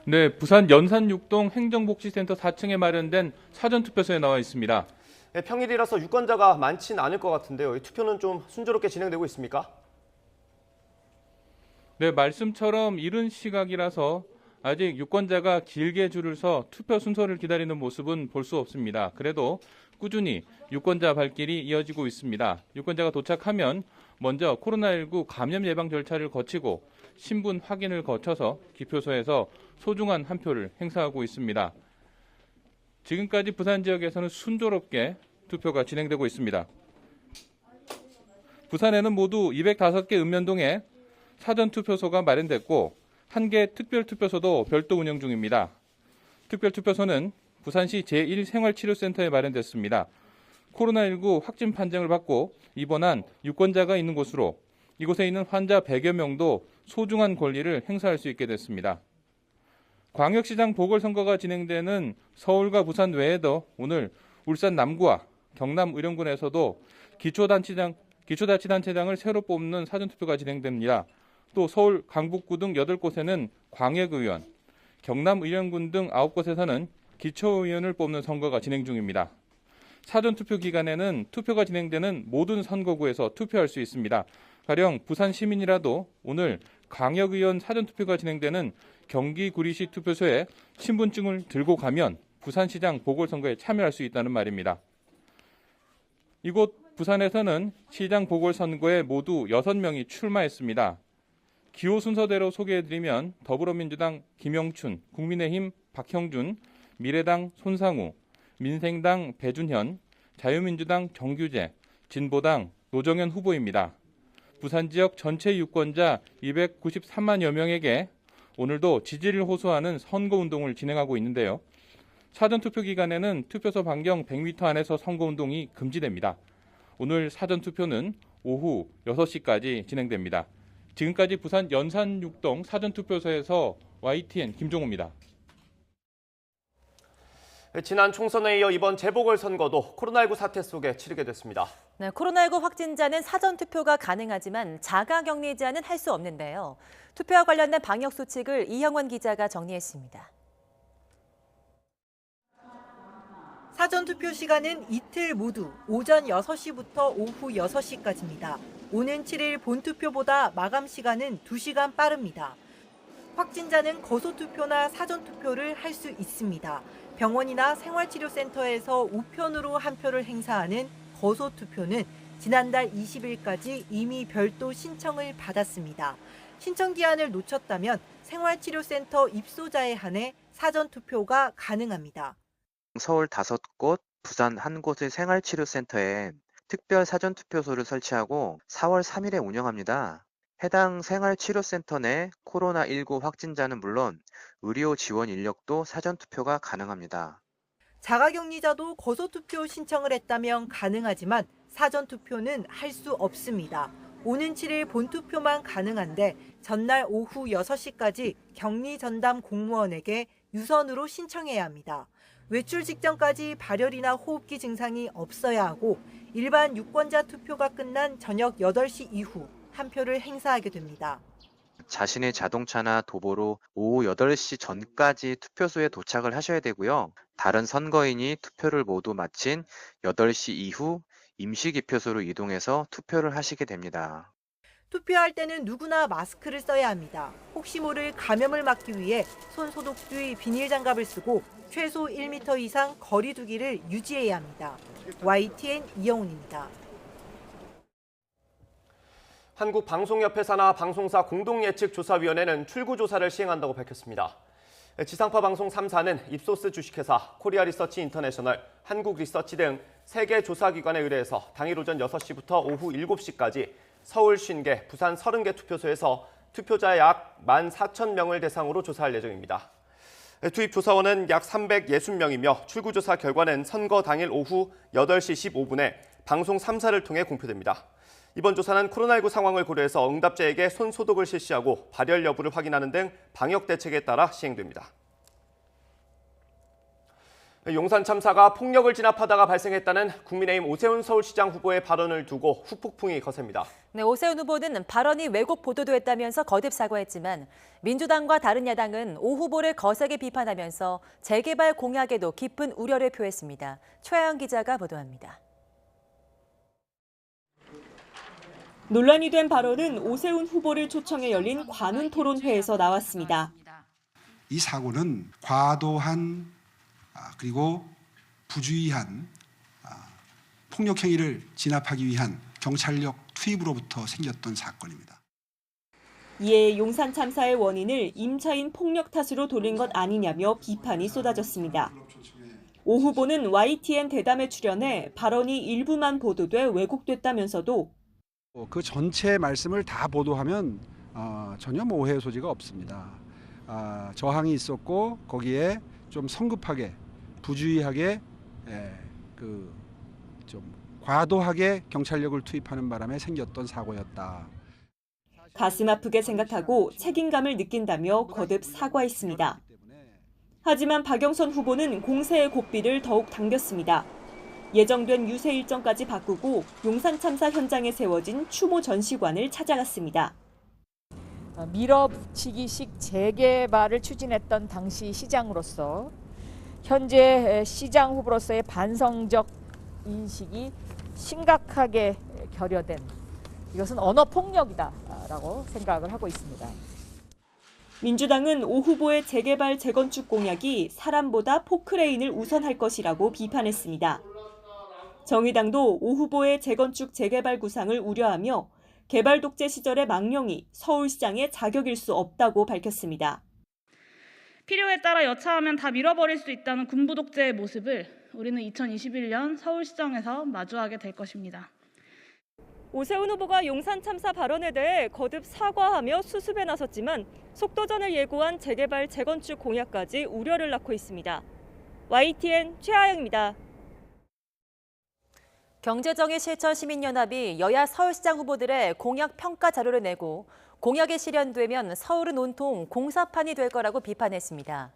네, 부산 연산육동 행정복지센터 4층에 마련된 사전투표소에 나와 있습니다. 네, 평일이라서 유권자가 많진 않을 것 같은데요. 이 투표는 좀 순조롭게 진행되고 있습니까? 네, 말씀처럼 이른 시각이라서 아직 유권자가 길게 줄을 서 투표 순서를 기다리는 모습은 볼 수 없습니다. 그래도 꾸준히 유권자 발길이 이어지고 있습니다. 유권자가 도착하면 먼저 코로나19 감염 예방 절차를 거치고 신분 확인을 거쳐서 기표소에서 소중한 한 표를 행사하고 있습니다. 지금까지 부산 지역에서는 순조롭게 투표가 진행되고 있습니다. 부산에는 모두 205개 읍면동에 사전투표소가 마련됐고 1개 특별투표소도 별도 운영 중입니다. 특별투표소는 부산시 제1생활치료센터에 마련됐습니다. 코로나19 확진 판정을 받고 입원한 유권자가 있는 곳으로 이곳에 있는 환자 100여 명도 소중한 권리를 행사할 수 있게 됐습니다. 광역시장 보궐선거가 진행되는 서울과 부산 외에도 오늘 울산 남구와 경남 의령군에서도 기초자치단체장을 새로 뽑는 사전투표가 진행됩니다. 또 서울 강북구 등 8곳에는 광역의원, 경남 의령군 등 9곳에서는 기초의원을 뽑는 선거가 진행 중입니다. 사전투표 기간에는 투표가 진행되는 모든 선거구에서 투표할 수 있습니다. 가령 부산 시민이라도 오늘 광역의원 사전투표가 진행되는 경기 구리시 투표소에 신분증을 들고 가면 부산시장 보궐선거에 참여할 수 있다는 말입니다. 이곳 부산에서는 시장 보궐선거에 모두 6명이 출마했습니다. 기호 순서대로 소개해드리면 더불어민주당 김영춘, 국민의힘 박형준, 미래당 손상우, 민생당 배준현, 자유민주당 정규재, 진보당 노정현 후보입니다. 부산 지역 전체 유권자 293만여 명에게 오늘도 지지를 호소하는 선거운동을 진행하고 있는데요. 사전투표 기간에는 투표소 반경 100m 안에서 선거운동이 금지됩니다. 오늘 사전투표는 오후 6시까지 진행됩니다. 지금까지 부산 연산 6동 사전투표소에서 YTN 김종호입니다. 지난 총선에 이어 이번 재보궐선거도 코로나19 사태 속에 치르게 됐습니다. 네, 코로나19 확진자는 사전투표가 가능하지만 자가격리 제한은 할 수 없는데요. 투표와 관련된 방역수칙을 이형원 기자가 정리했습니다. 사전투표 시간은 이틀 모두 오전 6시부터 오후 6시까지입니다. 오는 7일 본투표보다 마감 시간은 2시간 빠릅니다. 확진자는 거소투표나 사전투표를 할 수 있습니다. 병원이나 생활치료센터에서 우편으로 한 표를 행사하는 거소투표는 지난달 20일까지 이미 별도 신청을 받았습니다. 신청 기한을 놓쳤다면 생활치료센터 입소자에 한해 사전투표가 가능합니다. 서울 5곳, 부산 1곳의 생활치료센터에 특별 사전투표소를 설치하고 4월 3일에 운영합니다. 해당 생활치료센터 내 코로나19 확진자는 물론 의료 지원 인력도 사전투표가 가능합니다. 자가격리자도 거소투표 신청을 했다면 가능하지만 사전투표는 할 수 없습니다. 오는 7일 본투표만 가능한데 전날 오후 6시까지 격리 전담 공무원에게 유선으로 신청해야 합니다. 외출 직전까지 발열이나 호흡기 증상이 없어야 하고 일반 유권자 투표가 끝난 저녁 8시 이후 한 표를 행사하게 됩니다. 자신의 자동차나 도보로 오후 8시 전까지 투표소에 도착을 하셔야 되고요. 다른 선거인이 투표를 모두 마친 8시 이후 임시기표소로 이동해서 투표를 하시게 됩니다. 투표할 때는 누구나 마스크를 써야 합니다. 혹시 모를 감염을 막기 위해 손 소독 뒤 비닐장갑을 쓰고 최소 1m 이상 거리 두기를 유지해야 합니다. YTN 이영훈입니다. 한국방송협회 산하 방송사 공동예측조사위원회는 출구조사를 시행한다고 밝혔습니다. 지상파 방송 3사는 입소스 주식회사, 코리아 리서치 인터내셔널, 한국 리서치 등 3개 조사기관에 의뢰해서 당일 오전 6시부터 오후 7시까지 서울 50개, 부산 30개 투표소에서 투표자 약 14,000명을 대상으로 조사할 예정입니다. 투입 조사원은 약 360명이며 출구조사 결과는 선거 당일 오후 8시 15분에 방송 3사를 통해 공표됩니다. 이번 조사는 코로나19 상황을 고려해서 응답자에게 손 소독을 실시하고 발열 여부를 확인하는 등 방역 대책에 따라 시행됩니다. 용산 참사가 폭력을 진압하다가 발생했다는 국민의힘 오세훈 서울시장 후보의 발언을 두고 후폭풍이 거셉니다. 네, 오세훈 후보는 발언이 왜곡 보도됐다면서 거듭 사과했지만 민주당과 다른 야당은 오 후보를 거세게 비판하면서 재개발 공약에도 깊은 우려를 표했습니다. 최하영 기자가 보도합니다. 논란이 된 발언은 오세훈 후보를 초청해 열린 관훈 토론회에서 나왔습니다. 이 사고는 과도한 그리고 부주의한 폭력 행위를 진압하기 위한 경찰력 투입으로부터 생겼던 사건입니다. 이에 용산 참사의 원인을 임차인 폭력 탓으로 돌린 것 아니냐며 비판이 쏟아졌습니다. 오 후보는 YTN 대담에 출연해 발언이 일부만 보도돼 왜곡됐다면서도 그 전체 말씀을 다 보도하면 전혀 오해의 소지가 없습니다. 저항이 있었고 거기에 좀 성급하게 부주의하게 좀 과도하게 경찰력을 투입하는 바람에 생겼던 사고였다. 가슴 아프게 생각하고 책임감을 느낀다며 거듭 사과했습니다. 하지만 박영선 후보는 공세의 고삐를 더욱 당겼습니다. 예정된 유세 일정까지 바꾸고 용산 참사 현장에 세워진 추모 전시관을 찾아갔습니다. 밀어붙이기식 재개발을 추진했던 당시 시장으로서 현재 시장 후보로서의 반성적 인식이 심각하게 결여된 이것은 언어폭력이다라고 생각을 하고 있습니다. 민주당은 오 후보의 재개발 재건축 공약이 사람보다 포크레인을 우선할 것이라고 비판했습니다. 정의당도 오 후보의 재건축 재개발 구상을 우려하며 개발 독재 시절의 망령이 서울시장의 자격일 수 없다고 밝혔습니다. 필요에 따라 여차하면 다 밀어버릴 수 있다는 군부 독재의 모습을 우리는 2021년 서울시정에서 마주하게 될 것입니다. 오세훈 후보가 용산 참사 발언에 대해 거듭 사과하며 수습에 나섰지만 속도전을 예고한 재개발 재건축 공약까지 우려를 낳고 있습니다. YTN 최하영입니다. 경제정의 실천 시민연합이 여야 서울시장 후보들의 공약 평가 자료를 내고 공약이 실현되면 서울은 온통 공사판이 될 거라고 비판했습니다.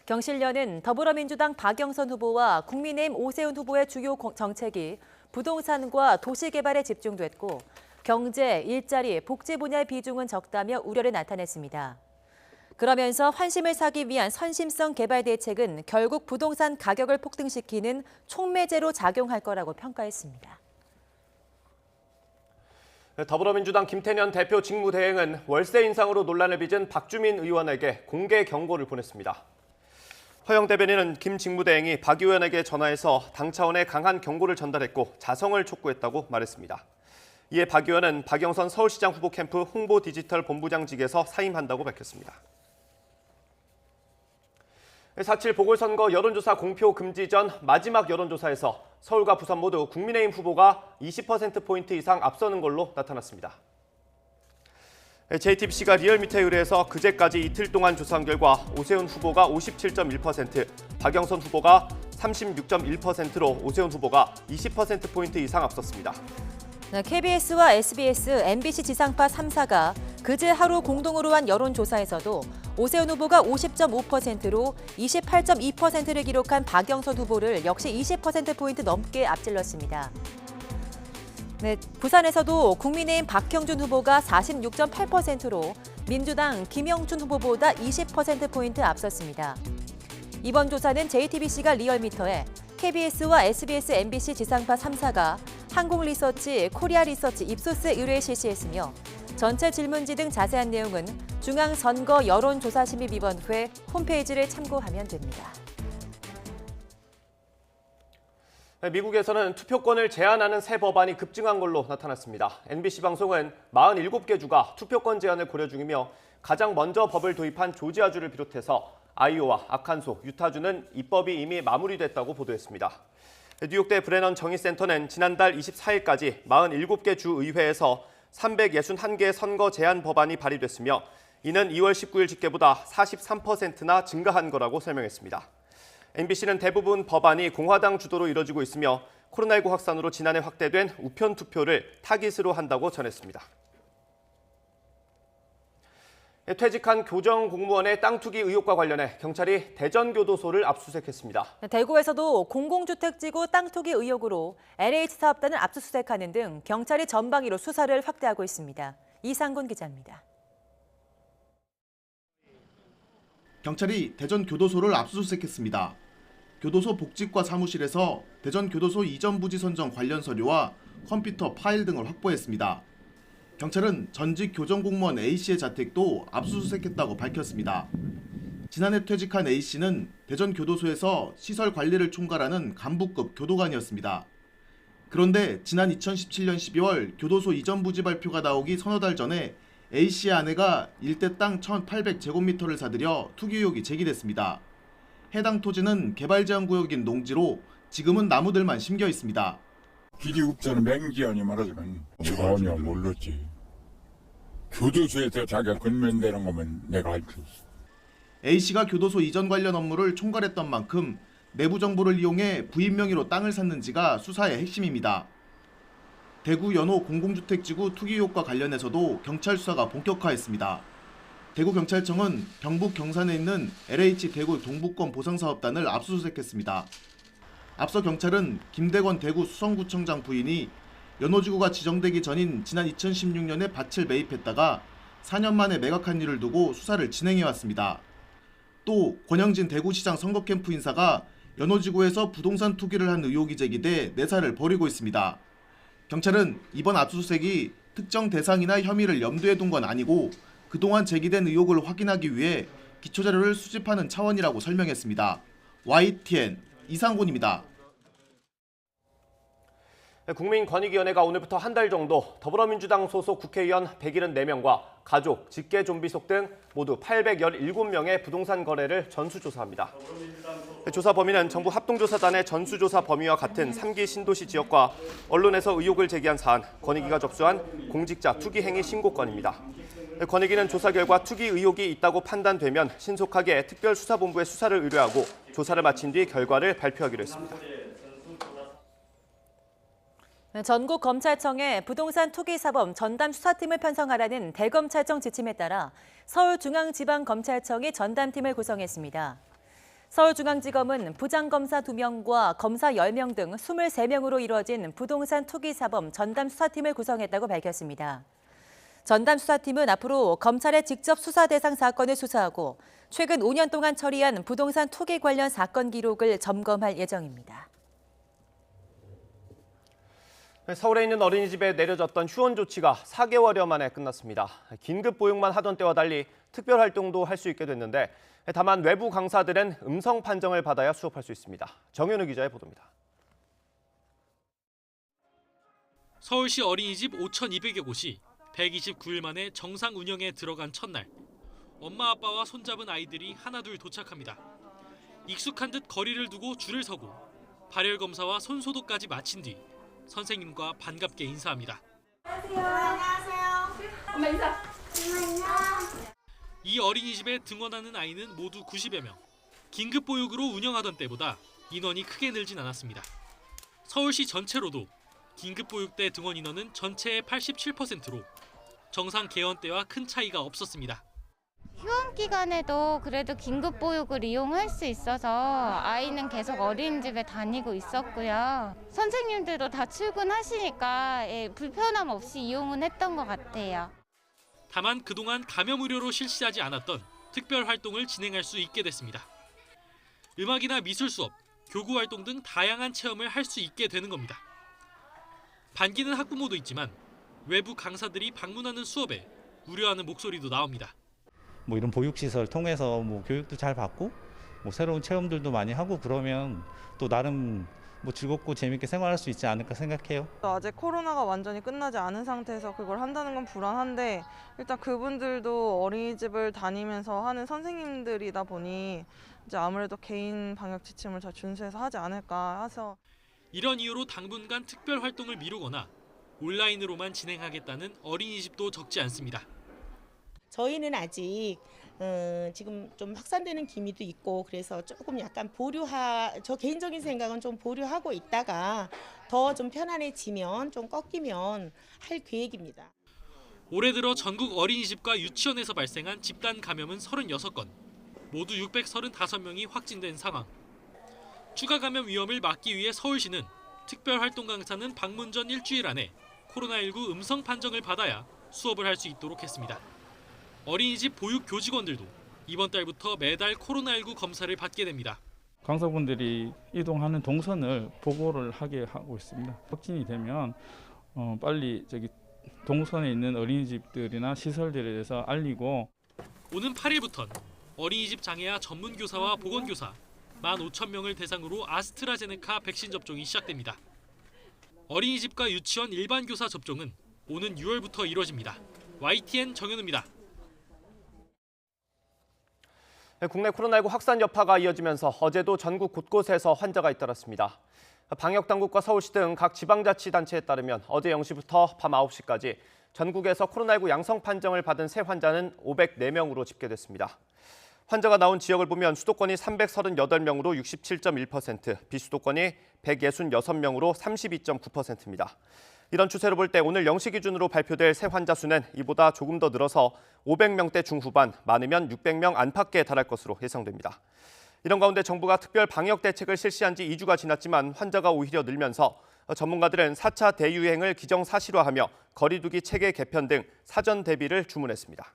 경실련은 더불어민주당 박영선 후보와 국민의힘 오세훈 후보의 주요 정책이 부동산과 도시개발에 집중됐고 경제, 일자리, 복지 분야의 비중은 적다며 우려를 나타냈습니다. 그러면서 환심을 사기 위한 선심성 개발 대책은 결국 부동산 가격을 폭등시키는 촉매제로 작용할 거라고 평가했습니다. 더불어민주당 김태년 대표 직무대행은 월세 인상으로 논란을 빚은 박주민 의원에게 공개 경고를 보냈습니다. 허영 대변인은 김 직무대행이 박 의원에게 전화해서 당 차원의 강한 경고를 전달했고 자성을 촉구했다고 말했습니다. 이에 박 의원은 박영선 서울시장 후보 캠프 홍보 디지털 본부장직에서 사임한다고 밝혔습니다. 4.7 보궐선거 여론조사 공표 금지 전 마지막 여론조사에서 서울과 부산 모두 국민의힘 후보가 20%포인트 이상 앞서는 걸로 나타났습니다. JTBC가 리얼미터에 의뢰해서 그제까지 이틀 동안 조사한 결과 오세훈 후보가 57.1%, 박영선 후보가 36.1%로 오세훈 후보가 20%포인트 이상 앞섰습니다. KBS와 SBS, MBC 지상파 3사가 그제 하루 공동으로 한 여론조사에서도 오세훈 후보가 50.5%로 28.2%를 기록한 박영선 후보를 역시 20%포인트 넘게 앞질렀습니다. 부산에서도 국민의힘 박형준 후보가 46.8%로 민주당 김영춘 후보보다 20%포인트 앞섰습니다. 이번 조사는 JTBC가 리얼미터에 KBS와 SBS, MBC 지상파 3사가 한국리서치, 코리아리서치, 입소스에 의뢰해 실시했으며 전체 질문지 등 자세한 내용은 중앙선거 여론조사심의위원회 홈페이지를 참고하면 됩니다. 미국에서는 투표권을 제한하는 새 법안이 급증한 걸로 나타났습니다. NBC 방송은 47개 주가 투표권 제한을 고려 중이며 가장 먼저 법을 도입한 조지아주를 비롯해서 아이오와, 아칸소, 유타주는 입법이 이미 마무리됐다고 보도했습니다. 뉴욕대 브레넌 정의센터는 지난달 24일까지 47개 주 의회에서 361개 선거 제한 법안이 발의됐으며 이는 2월 19일 집계보다 43%나 증가한 거라고 설명했습니다. NBC는 대부분 법안이 공화당 주도로 이뤄지고 있으며 코로나19 확산으로 지난해 확대된 우편 투표를 타깃으로 한다고 전했습니다. 퇴직한 교정 공무원의 땅 투기 의혹과 관련해 경찰이 대전교도소를 압수수색했습니다. 대구에서도 공공주택지구 땅 투기 의혹으로 LH 사업단을 압수수색하는 등 경찰이 전방위로 수사를 확대하고 있습니다. 이상곤 기자입니다. 경찰이 대전교도소를 압수수색했습니다. 교도소 복직과 사무실에서 대전교도소 이전 부지 선정 관련 서류와 컴퓨터 파일 등을 확보했습니다. 경찰은 전직 교정공무원 A씨의 자택도 압수수색했다고 밝혔습니다. 지난해 퇴직한 A씨는 대전교도소에서 시설 관리를 총괄하는 간부급 교도관이었습니다. 그런데 지난 2017년 12월 교도소 이전 부지 발표가 나오기 서너 달 전에 A씨의 아내가 일대 땅 1,800제곱미터를 사들여 투기 의혹이 제기됐습니다. 해당 토지는 개발제한구역인 농지로 지금은 나무들만 심겨 있습니다. 기지국자는 맹지아니 말하자면 전혀 몰랐지. 교도소에서 자기가 근면되는 거면 내가 알 수 있어. A씨가 교도소 이전 관련 업무를 총괄했던 만큼 내부 정보를 이용해 부인 명의로 땅을 샀는지가 수사의 핵심입니다. 대구 연호 공공주택지구 투기 의혹과 관련해서도 경찰 수사가 본격화했습니다. 대구경찰청은 경북 경산에 있는 LH 대구 동부권 보상사업단을 압수수색했습니다. 앞서 경찰은 김대건 대구 수성구청장 부인이 연호지구가 지정되기 전인 지난 2016년에 밭을 매입했다가 4년 만에 매각한 일을 두고 수사를 진행해왔습니다. 또 권영진 대구시장 선거캠프 인사가 연호지구에서 부동산 투기를 한 의혹이 제기돼 내사를 벌이고 있습니다. 경찰은 이번 압수수색이 특정 대상이나 혐의를 염두에 둔 건 아니고 그동안 제기된 의혹을 확인하기 위해 기초자료를 수집하는 차원이라고 설명했습니다. YTN 이상곤입니다. 국민권익위원회가 오늘부터 한 달 정도 더불어민주당 소속 국회의원 174명과 가족, 직계 좀비 속 등 모두 817명의 부동산 거래를 전수조사합니다. 조사 범위는 정부 합동조사단의 전수조사 범위와 같은 3기 신도시 지역과 언론에서 의혹을 제기한 사안, 권익위가 접수한 공직자 투기 행위 신고건입니다. 권익위는 조사 결과 투기 의혹이 있다고 판단되면 신속하게 특별수사본부에 수사를 의뢰하고 조사를 마친 뒤 결과를 발표하기로 했습니다. 전국 검찰청에 부동산 투기 사범 전담 수사팀을 편성하라는 대검찰청 지침에 따라 서울중앙지방검찰청이 전담팀을 구성했습니다. 서울중앙지검은 부장검사 2명과 검사 10명 등 23명으로 이루어진 부동산 투기 사범 전담 수사팀을 구성했다고 밝혔습니다. 전담 수사팀은 앞으로 검찰의 직접 수사 대상 사건을 수사하고 최근 5년 동안 처리한 부동산 투기 관련 사건 기록을 점검할 예정입니다. 서울에 있는 어린이집에 내려졌던 휴원 조치가 4개월여 만에 끝났습니다. 긴급 보육만 하던 때와 달리 특별 활동도 할 수 있게 됐는데 다만 외부 강사들은 음성 판정을 받아야 수업할 수 있습니다. 정현우 기자의 보도입니다. 서울시 어린이집 5,200여 곳이 129일 만에 정상 운영에 들어간 첫날. 엄마 아빠와 손잡은 아이들이 하나둘 도착합니다. 익숙한 듯 거리를 두고 줄을 서고 발열 검사와 손 소독까지 마친 뒤 선생님과 반갑게 인사합니다. 안녕하세요. 엄마 인사. 이 어린이집에 등원하는 아이는 모두 90여 명. 긴급 보육으로 운영하던 때보다 인원이 크게 늘진 않았습니다. 서울시 전체로도 긴급 보육 때 등원 인원은 전체의 87%로 정상 개원 때와 큰 차이가 없었습니다. 휴원 기간에도 그래도 긴급 보육을 이용할 수 있어서 아이는 계속 어린이집에 다니고 있었고요. 선생님들도 다 출근하시니까 불편함 없이 이용은 했던 것 같아요. 다만 그동안 감염 우려로 실시하지 않았던 특별 활동을 진행할 수 있게 됐습니다. 음악이나 미술 수업, 교구 활동 등 다양한 체험을 할 수 있게 되는 겁니다. 반기는 학부모도 있지만 외부 강사들이 방문하는 수업에 우려하는 목소리도 나옵니다. 이런 보육시설 통해서 교육도 잘 받고 새로운 체험들도 많이 하고 그러면 또 나름 즐겁고 재밌게 생활할 수 있지 않을까 생각해요. 아직 코로나가 완전히 끝나지 않은 상태에서 그걸 한다는 건 불안한데 일단 그분들도 어린이집을 다니면서 하는 선생님들이다 보니 이제 아무래도 개인 방역 지침을 잘 준수해서 하지 않을까 해서. 이런 이유로 당분간 특별 활동을 미루거나 온라인으로만 진행하겠다는 어린이집도 적지 않습니다. 저희는 아직 지금 좀 확산되는 기미도 있고 그래서 조금 약간 저 개인적인 생각은 좀 보류하고 있다가 더 좀 편안해지면 좀 꺾이면 할 계획입니다. 올해 들어 전국 어린이집과 유치원에서 발생한 집단 감염은 36건, 모두 635명이 확진된 상황. 추가 감염 위험을 막기 위해 서울시는 특별 활동 강사는 방문 전 일주일 안에 코로나19 음성 판정을 받아야 수업을 할 수 있도록 했습니다. 어린이집 보육 교직원들도 이번 달부터 매달 코로나19 검사를 받게 됩니다. 강사분들이 이동하는 동선을 보고를 하게 하고 있습니다. 확진이 되면 빨리 동선에 있는 어린이집들이나 시설들에 대해서 알리고. 오는 8일부터는 어린이집 장애아 전문교사와 보건교사 15,000명을 대상으로 아스트라제네카 백신 접종이 시작됩니다. 어린이집과 유치원 일반 교사 접종은 오는 6월부터 이뤄집니다. YTN 정현우입니다. 국내 코로나19 확산 여파가 이어지면서 어제도 전국 곳곳에서 환자가 잇따랐습니다. 방역당국과 서울시 등 각 지방자치단체에 따르면 어제 0시부터 밤 9시까지 전국에서 코로나19 양성 판정을 받은 새 환자는 504명으로 집계됐습니다. 환자가 나온 지역을 보면 수도권이 338명으로 67.1%, 비수도권이 166명으로 32.9%입니다. 이런 추세로 볼 때 오늘 0시 기준으로 발표될 새 환자 수는 이보다 조금 더 늘어서 500명대 중후반, 많으면 600명 안팎에 달할 것으로 예상됩니다. 이런 가운데 정부가 특별 방역 대책을 실시한 지 2주가 지났지만 환자가 오히려 늘면서 전문가들은 4차 대유행을 기정사실화하며 거리 두기 체계 개편 등 사전 대비를 주문했습니다.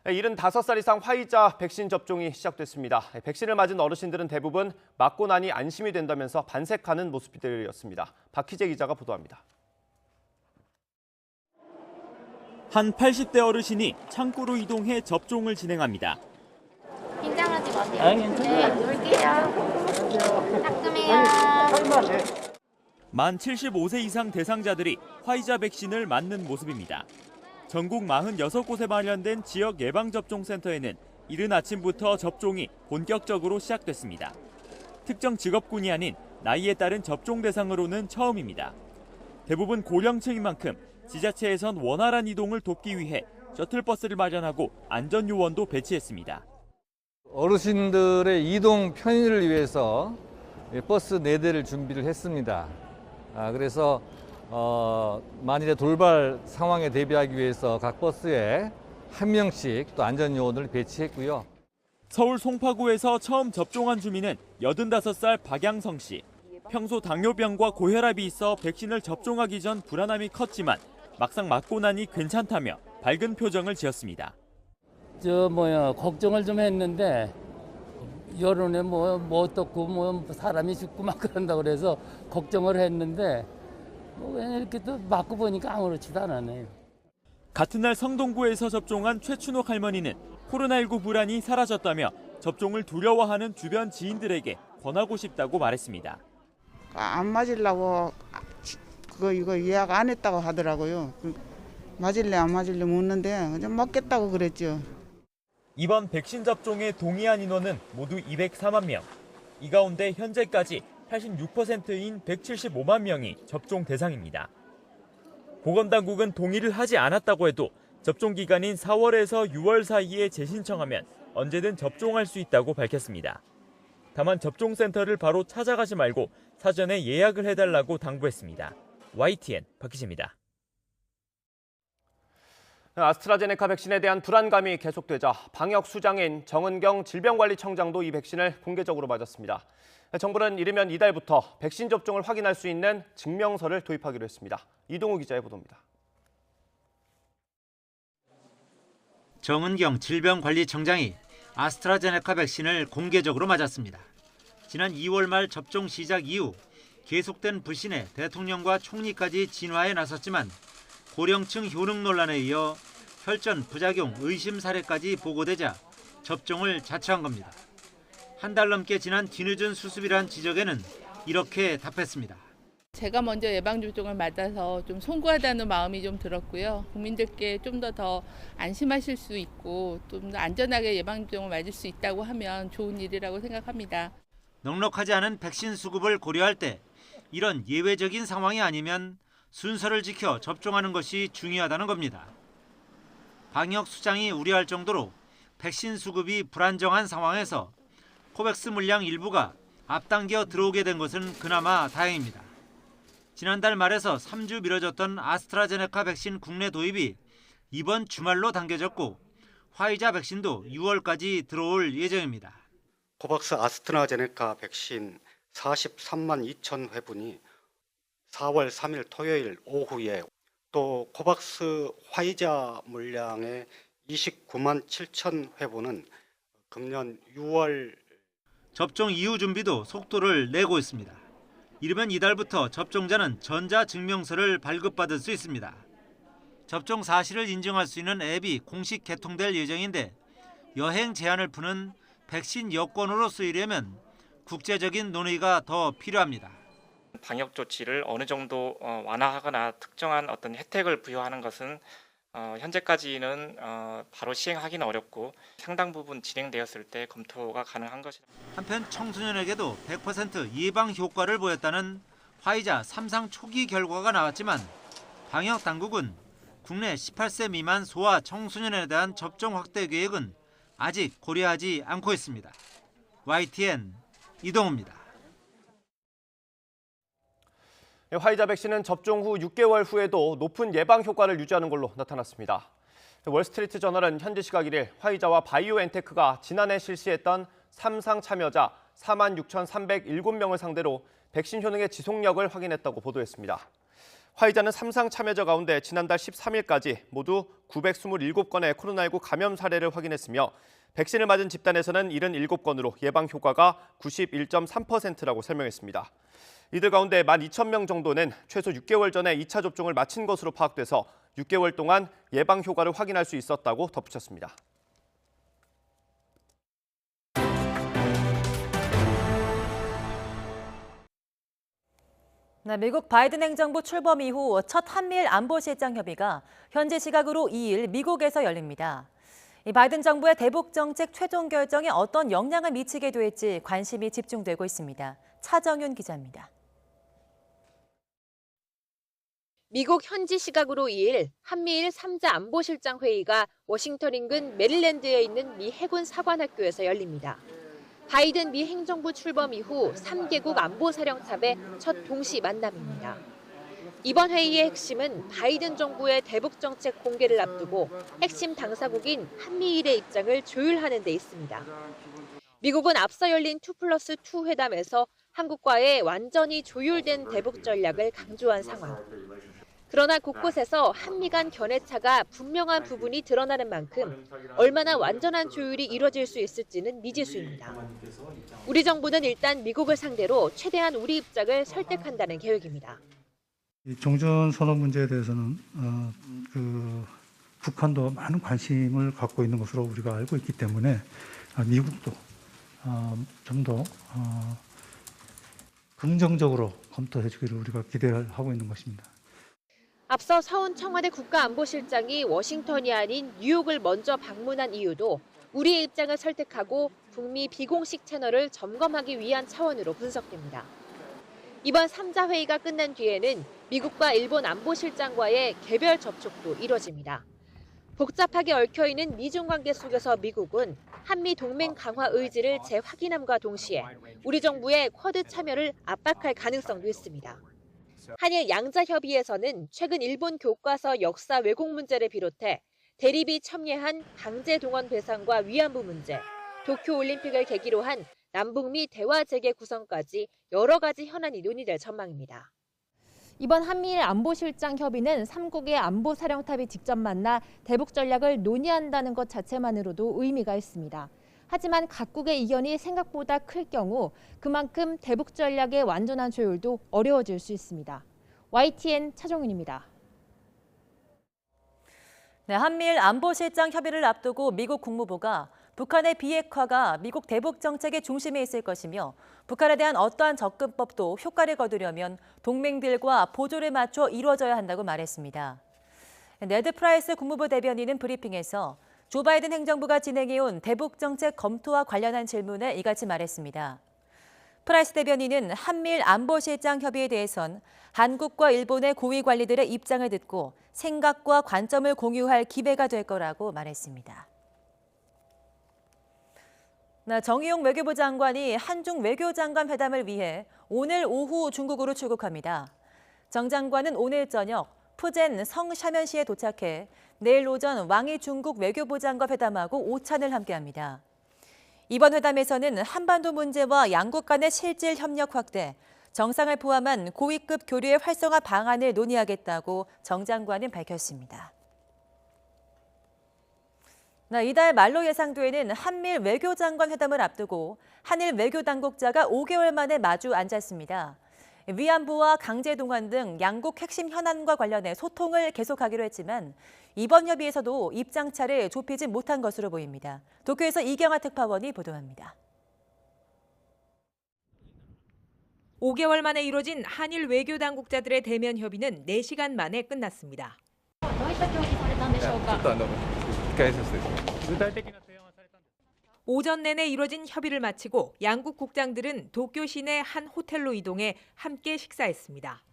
75살 이상 화이자 백신 접종이 시작됐습니다. 백신을 맞은 어르신들은 대부분 맞고 나니 안심이 된다면서 반색하는 모습들이었습니다. 박희재 기자가 보도합니다. 한 80대 어르신이 창구로 이동해 접종을 진행합니다. 긴장하지 마세요. 네, 놀게요. 따끔해요. 만 75세 이상 대상자들이 화이자 백신을 맞는 모습입니다. 전국 46곳에 마련된 지역 예방접종센터에는 이른 아침부터 접종이 본격적으로 시작됐습니다. 특정 직업군이 아닌 나이에 따른 접종 대상으로는 처음입니다. 대부분 고령층인 만큼 지자체에선 원활한 이동을 돕기 위해 셔틀버스를 마련하고 안전요원도 배치했습니다. 어르신들의 이동 편의를 위해서 버스 4대를 준비를 했습니다. 그래서 만일의 돌발 상황에 대비하기 위해서 각 버스에 한 명씩 또 안전요원을 배치했고요. 서울 송파구에서 처음 접종한 주민은 85살 박양성 씨. 평소 당뇨병과 고혈압이 있어 백신을 접종하기 전 불안함이 컸지만 막상 맞고 나니 괜찮다며 밝은 표정을 지었습니다. 걱정을 좀 했는데 여론에 뭐 어떻고 사람이 죽고 막 그런다 그래서 걱정을 했는데 왜 이렇게 또 맞고 보니까 아무렇지도 않았네요. 같은 날 성동구에서 접종한 최춘옥 할머니는 코로나19 불안이 사라졌다며 접종을 두려워하는 주변 지인들에게 권하고 싶다고 말했습니다. 안 맞으려고 이거 예약 안 했다고 하더라고요. 맞을래 안 맞을래 묻는데 좀 맞겠다고 그랬죠. 이번 백신 접종에 동의한 인원은 모두 204만 명. 이 가운데 현재까지 86%인 175만 명이 접종 대상입니다. 보건당국은 동의를 하지 않았다고 해도 접종 기간인 4월에서 6월 사이에 재신청하면 언제든 접종할 수 있다고 밝혔습니다. 다만 접종센터를 바로 찾아가지 말고 사전에 예약을 해달라고 당부했습니다. YTN 박희재입니다. 아스트라제네카 백신에 대한 불안감이 계속되자 방역 수장인 정은경 질병관리청장도 이 백신을 공개적으로 맞았습니다. 정부는 이르면 이달부터 백신 접종을 확인할 수 있는 증명서를 도입하기로 했습니다. 이동우 기자의 보도입니다. 정은경 질병관리청장이 아스트라제네카 백신을 공개적으로 맞았습니다. 지난 2월 말 접종 시작 이후 계속된 불신에 대통령과 총리까지 진화에 나섰지만 고령층 효능 논란에 이어 혈전 부작용 의심 사례까지 보고되자 접종을 자처한 겁니다. 한 달 넘게 지난 뒤늦은 수습이란 지적에는 이렇게 답했습니다. 제가 먼저 예방접종을 맞아서 좀 송구하다는 마음이 좀 들었고요. 국민들께 좀 더 안심하실 수 있고 좀 더 안전하게 예방접종을 맞을 수 있다고 하면 좋은 일이라고 생각합니다. 넉넉하지 않은 백신 수급을 고려할 때 이런 예외적인 상황이 아니면 순서를 지켜 접종하는 것이 중요하다는 겁니다. 방역 수장이 우려할 정도로 백신 수급이 불안정한 상황에서 코백스 물량 일부가 앞당겨 들어오게 된 것은 그나마 다행입니다. 지난달 말에서 3주 미뤄졌던 아스트라제네카 백신 국내 도입이 이번 주말로 당겨졌고 화이자 백신도 6월까지 들어올 예정입니다. 코박스 아스트라제네카 백신 43만 2천 회분이 4월 3일 토요일 오후에 또 코박스 화이자 물량의 29만 7천 회분은 금년 6월 접종 이후 준비도 속도를 내고 있습니다. 이르면 이달부터 접종자는 전자증명서를 발급받을 수 있습니다. 접종 사실을 인증할 수 있는 앱이 공식 개통될 예정인데 여행 제한을 푸는 백신 여권으로 쓰이려면 국제적인 논의가 더 필요합니다. 방역 조치를 어느 정도 완화하거나 특정한 어떤 혜택을 부여하는 것은 현재까지는 바로 시행하기는 어렵고 상당 부분 진행되었을 때 검토가 가능한 것이다. 한편 청소년에게도 100% 예방 효과를 보였다는 화이자 3상 초기 결과가 나왔지만 방역 당국은 국내 18세 미만 소아 청소년에 대한 접종 확대 계획은 아직 고려하지 않고 있습니다. YTN 이동우입니다. 화이자 백신은 접종 후 6개월 후에도 높은 예방 효과를 유지하는 걸로 나타났습니다. 월스트리트 저널은 현지 시각 1일 화이자와 바이오엔테크가 지난해 실시했던 3상 참여자 46,307명을 상대로 백신 효능의 지속력을 확인했다고 보도했습니다. 화이자는 3상 참여자 가운데 지난달 13일까지 모두 927건의 코로나19 감염 사례를 확인했으며 백신을 맞은 집단에서는 77건으로 예방 효과가 91.3%라고 설명했습니다. 이들 가운데 12,000명 정도는 최소 6개월 전에 2차 접종을 마친 것으로 파악돼서 6개월 동안 예방 효과를 확인할 수 있었다고 덧붙였습니다. 미국 바이든 행정부 출범 이후 첫 한미일 안보실장 협의가 현지 시각으로 2일 미국에서 열립니다. 이 바이든 정부의 대북 정책 최종 결정에 어떤 영향을 미치게 될지 관심이 집중되고 있습니다. 차정윤 기자입니다. 미국 현지 시각으로 2일 한미일 3자 안보실장 회의가 워싱턴 인근 메릴랜드에 있는 미 해군 사관학교에서 열립니다. 바이든 미 행정부 출범 이후 3개국 안보사령탑의 첫 동시 만남입니다. 이번 회의의 핵심은 바이든 정부의 대북 정책 공개를 앞두고 핵심 당사국인 한미일의 입장을 조율하는 데 있습니다. 미국은 앞서 열린 2+2 회담에서 한국과의 완전히 조율된 대북 전략을 강조한 상황. 그러나 곳곳에서 한미 간 견해차가 분명한 부분이 드러나는 만큼 얼마나 완전한 조율이 이뤄질 수 있을지는 미지수입니다. 우리 정부는 일단 미국을 상대로 최대한 우리 입장을 설득한다는 계획입니다. 종전 선언 문제에 대해서는 북한도 많은 관심을 갖고 있는 것으로 우리가 알고 있기 때문에 미국도 좀 더 긍정적으로 검토해 주기를 우리가 기대를 하고 있는 것입니다. 앞서 서훈 청와대 국가안보실장이 워싱턴이 아닌 뉴욕을 먼저 방문한 이유도 우리의 입장을 설득하고 북미 비공식 채널을 점검하기 위한 차원으로 분석됩니다. 이번 3자 회의가 끝난 뒤에는 미국과 일본 안보실장과의 개별 접촉도 이뤄집니다. 복잡하게 얽혀있는 미중 관계 속에서 미국은 한미 동맹 강화 의지를 재확인함과 동시에 우리 정부의 쿼드 참여를 압박할 가능성도 있습니다. 한일 양자협의에서는 최근 일본 교과서 역사 왜곡 문제를 비롯해 대립이 첨예한 강제 동원 배상과 위안부 문제, 도쿄올림픽을 계기로 한 남북미 대화 재개 구성까지 여러 가지 현안이 논의될 전망입니다. 이번 한미일 안보실장 협의는 3국의 안보사령탑이 직접 만나 대북 전략을 논의한다는 것 자체만으로도 의미가 있습니다. 하지만 각국의 이견이 생각보다 클 경우 그만큼 대북 전략의 완전한 조율도 어려워질 수 있습니다. YTN 차정윤입니다. 한미일 안보실장 협의를 앞두고 미국 국무부가 북한의 비핵화가 미국 대북 정책의 중심에 있을 것이며 북한에 대한 어떠한 접근법도 효과를 거두려면 동맹들과 보조를 맞춰 이루어져야 한다고 말했습니다. 네드 프라이스 국무부 대변인은 브리핑에서 조 바이든 행정부가 진행해온 대북 정책 검토와 관련한 질문에 이같이 말했습니다. 프라이스 대변인은 한미일 안보실장 협의에 대해선 한국과 일본의 고위 관리들의 입장을 듣고 생각과 관점을 공유할 기회가 될 거라고 말했습니다. 정의용 외교부 장관이 한중 외교장관 회담을 위해 오늘 오후 중국으로 출국합니다. 정 장관은 오늘 저녁 푸젠 성샤면시에 도착해 내일 오전 왕이 중국 외교부 장과 회담하고 오찬을 함께합니다. 이번 회담에서는 한반도 문제와 양국 간의 실질 협력 확대, 정상을 포함한 고위급 교류의 활성화 방안을 논의하겠다고 정 장관은 밝혔습니다. 이달 말로 예상되는 한미일 외교장관 회담을 앞두고 한일 외교당국자가 5개월 만에 마주 앉았습니다. 위안부와 강제동원 등 양국 핵심 현안과 관련해 소통을 계속하기로 했지만 이번 협의에서도 입장차를 좁히지 못한 것으로 보입니다. 도쿄에서 이경아 특파원이 보도합니다. 5개월 만에 이뤄진 한일 외교당국자들의 대면 협의는 4시간 만에 끝났습니다. 오전 내내 이뤄진 협의를 마치고 양국 국장들은 도쿄 시내 한 호텔로 이동해 함께 식사했습니다.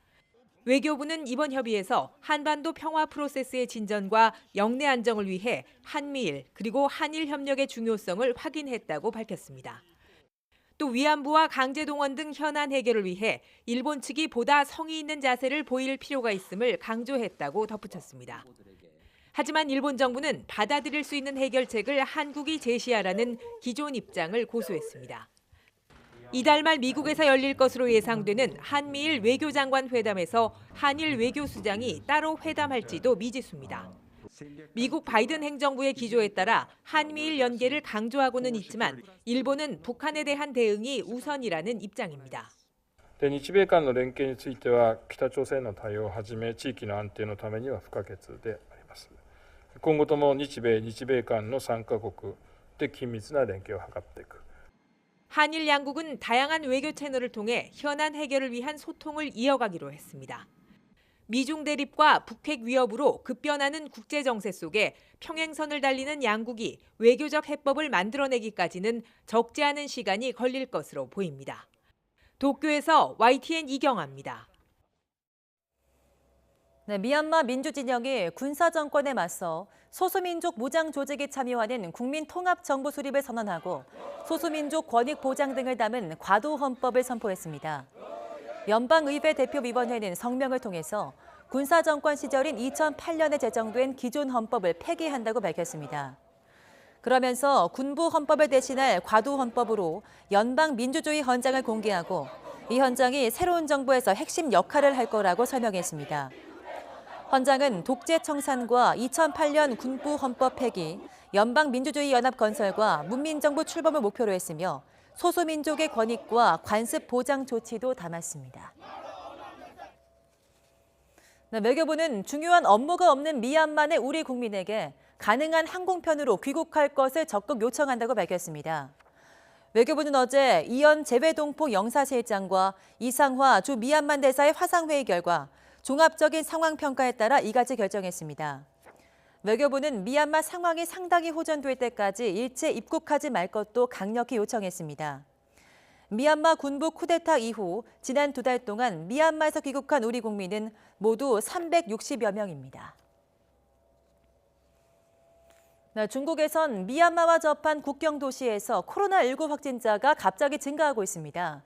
외교부는 이번 협의에서 한반도 평화 프로세스의 진전과 영내 안정을 위해 한미일 그리고 한일 협력의 중요성을 확인했다고 밝혔습니다. 또 위안부와 강제동원 등 현안 해결을 위해 일본 측이 보다 성의 있는 자세를 보일 필요가 있음을 강조했다고 덧붙였습니다. 하지만 일본 정부는 받아들일 수 있는 해결책을 한국이 제시하라는 기존 입장을 고수했습니다. 이달 말 미국에서 열릴 것으로 예상되는 한미일 외교장관 회담에서 한일 외교수장이 따로 회담할지도 미지수입니다. 미국 바이든 행정부의 기조에 따라 한미일 연계를 강조하고는 있지만 일본은 북한에 대한 대응이 우선이라는 입장입니다. 日米間の連携については北朝鮮の対応をはじめ地域の安定のためには不可欠であります。今後とも日米間の3カ国で緊密な連携を図っていく。 한일 양국은 다양한 외교 채널을 통해 현안 해결을 위한 소통을 이어가기로 했습니다. 미중 대립과 북핵 위협으로 급변하는 국제 정세 속에 평행선을 달리는 양국이 외교적 해법을 만들어내기까지는 적지 않은 시간이 걸릴 것으로 보입니다. 도쿄에서 YTN 이경아입니다. 네, 미얀마 민주진영이 군사정권에 맞서 소수민족 무장 조직이 참여하는 국민통합정부 수립을 선언하고 소수민족 권익 보장 등을 담은 과도헌법을 선포했습니다. 연방의회 대표위원회는 성명을 통해서 군사정권 시절인 2008년에 제정된 기존 헌법을 폐기한다고 밝혔습니다. 그러면서 군부 헌법을 대신할 과도헌법으로 연방민주주의 헌장을 공개하고 이 헌장이 새로운 정부에서 핵심 역할을 할 거라고 설명했습니다. 헌장은 독재 청산과 2008년 군부 헌법 폐기, 연방민주주의 연합 건설과 문민정부 출범을 목표로 했으며 소수민족의 권익과 관습 보장 조치도 담았습니다. 외교부는 중요한 업무가 없는 미얀마 내 우리 국민에게 가능한 항공편으로 귀국할 것을 적극 요청한다고 밝혔습니다. 외교부는 어제 이현 재외동포 영사실장과 이상화 주 미얀마 대사의 화상회의 결과 종합적인 상황 평가에 따라 이같이 결정했습니다. 외교부는 미얀마 상황이 상당히 호전될 때까지 일체 입국하지 말 것도 강력히 요청했습니다. 미얀마 군부 쿠데타 이후 지난 2달 동안 미얀마에서 귀국한 우리 국민은 모두 360여 명입니다. 중국에선 미얀마와 접한 국경 도시에서 코로나19 확진자가 갑자기 증가하고 있습니다.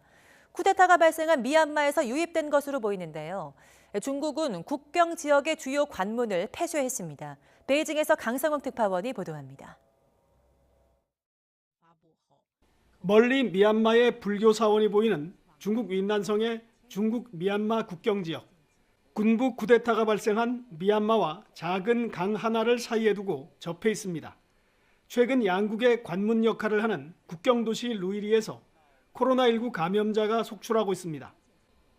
쿠데타가 발생한 미얀마에서 유입된 것으로 보이는데요. 중국은 국경 지역의 주요 관문을 폐쇄했습니다. 베이징에서 강성욱 특파원이 보도합니다. 멀리 미얀마의 불교 사원이 보이는 중국 윈난성의 중국 미얀마 국경 지역. 군부 쿠데타가 발생한 미얀마와 작은 강 하나를 사이에 두고 접해 있습니다. 최근 양국의 관문 역할을 하는 국경 도시 루이리에서 코로나19 감염자가 속출하고 있습니다.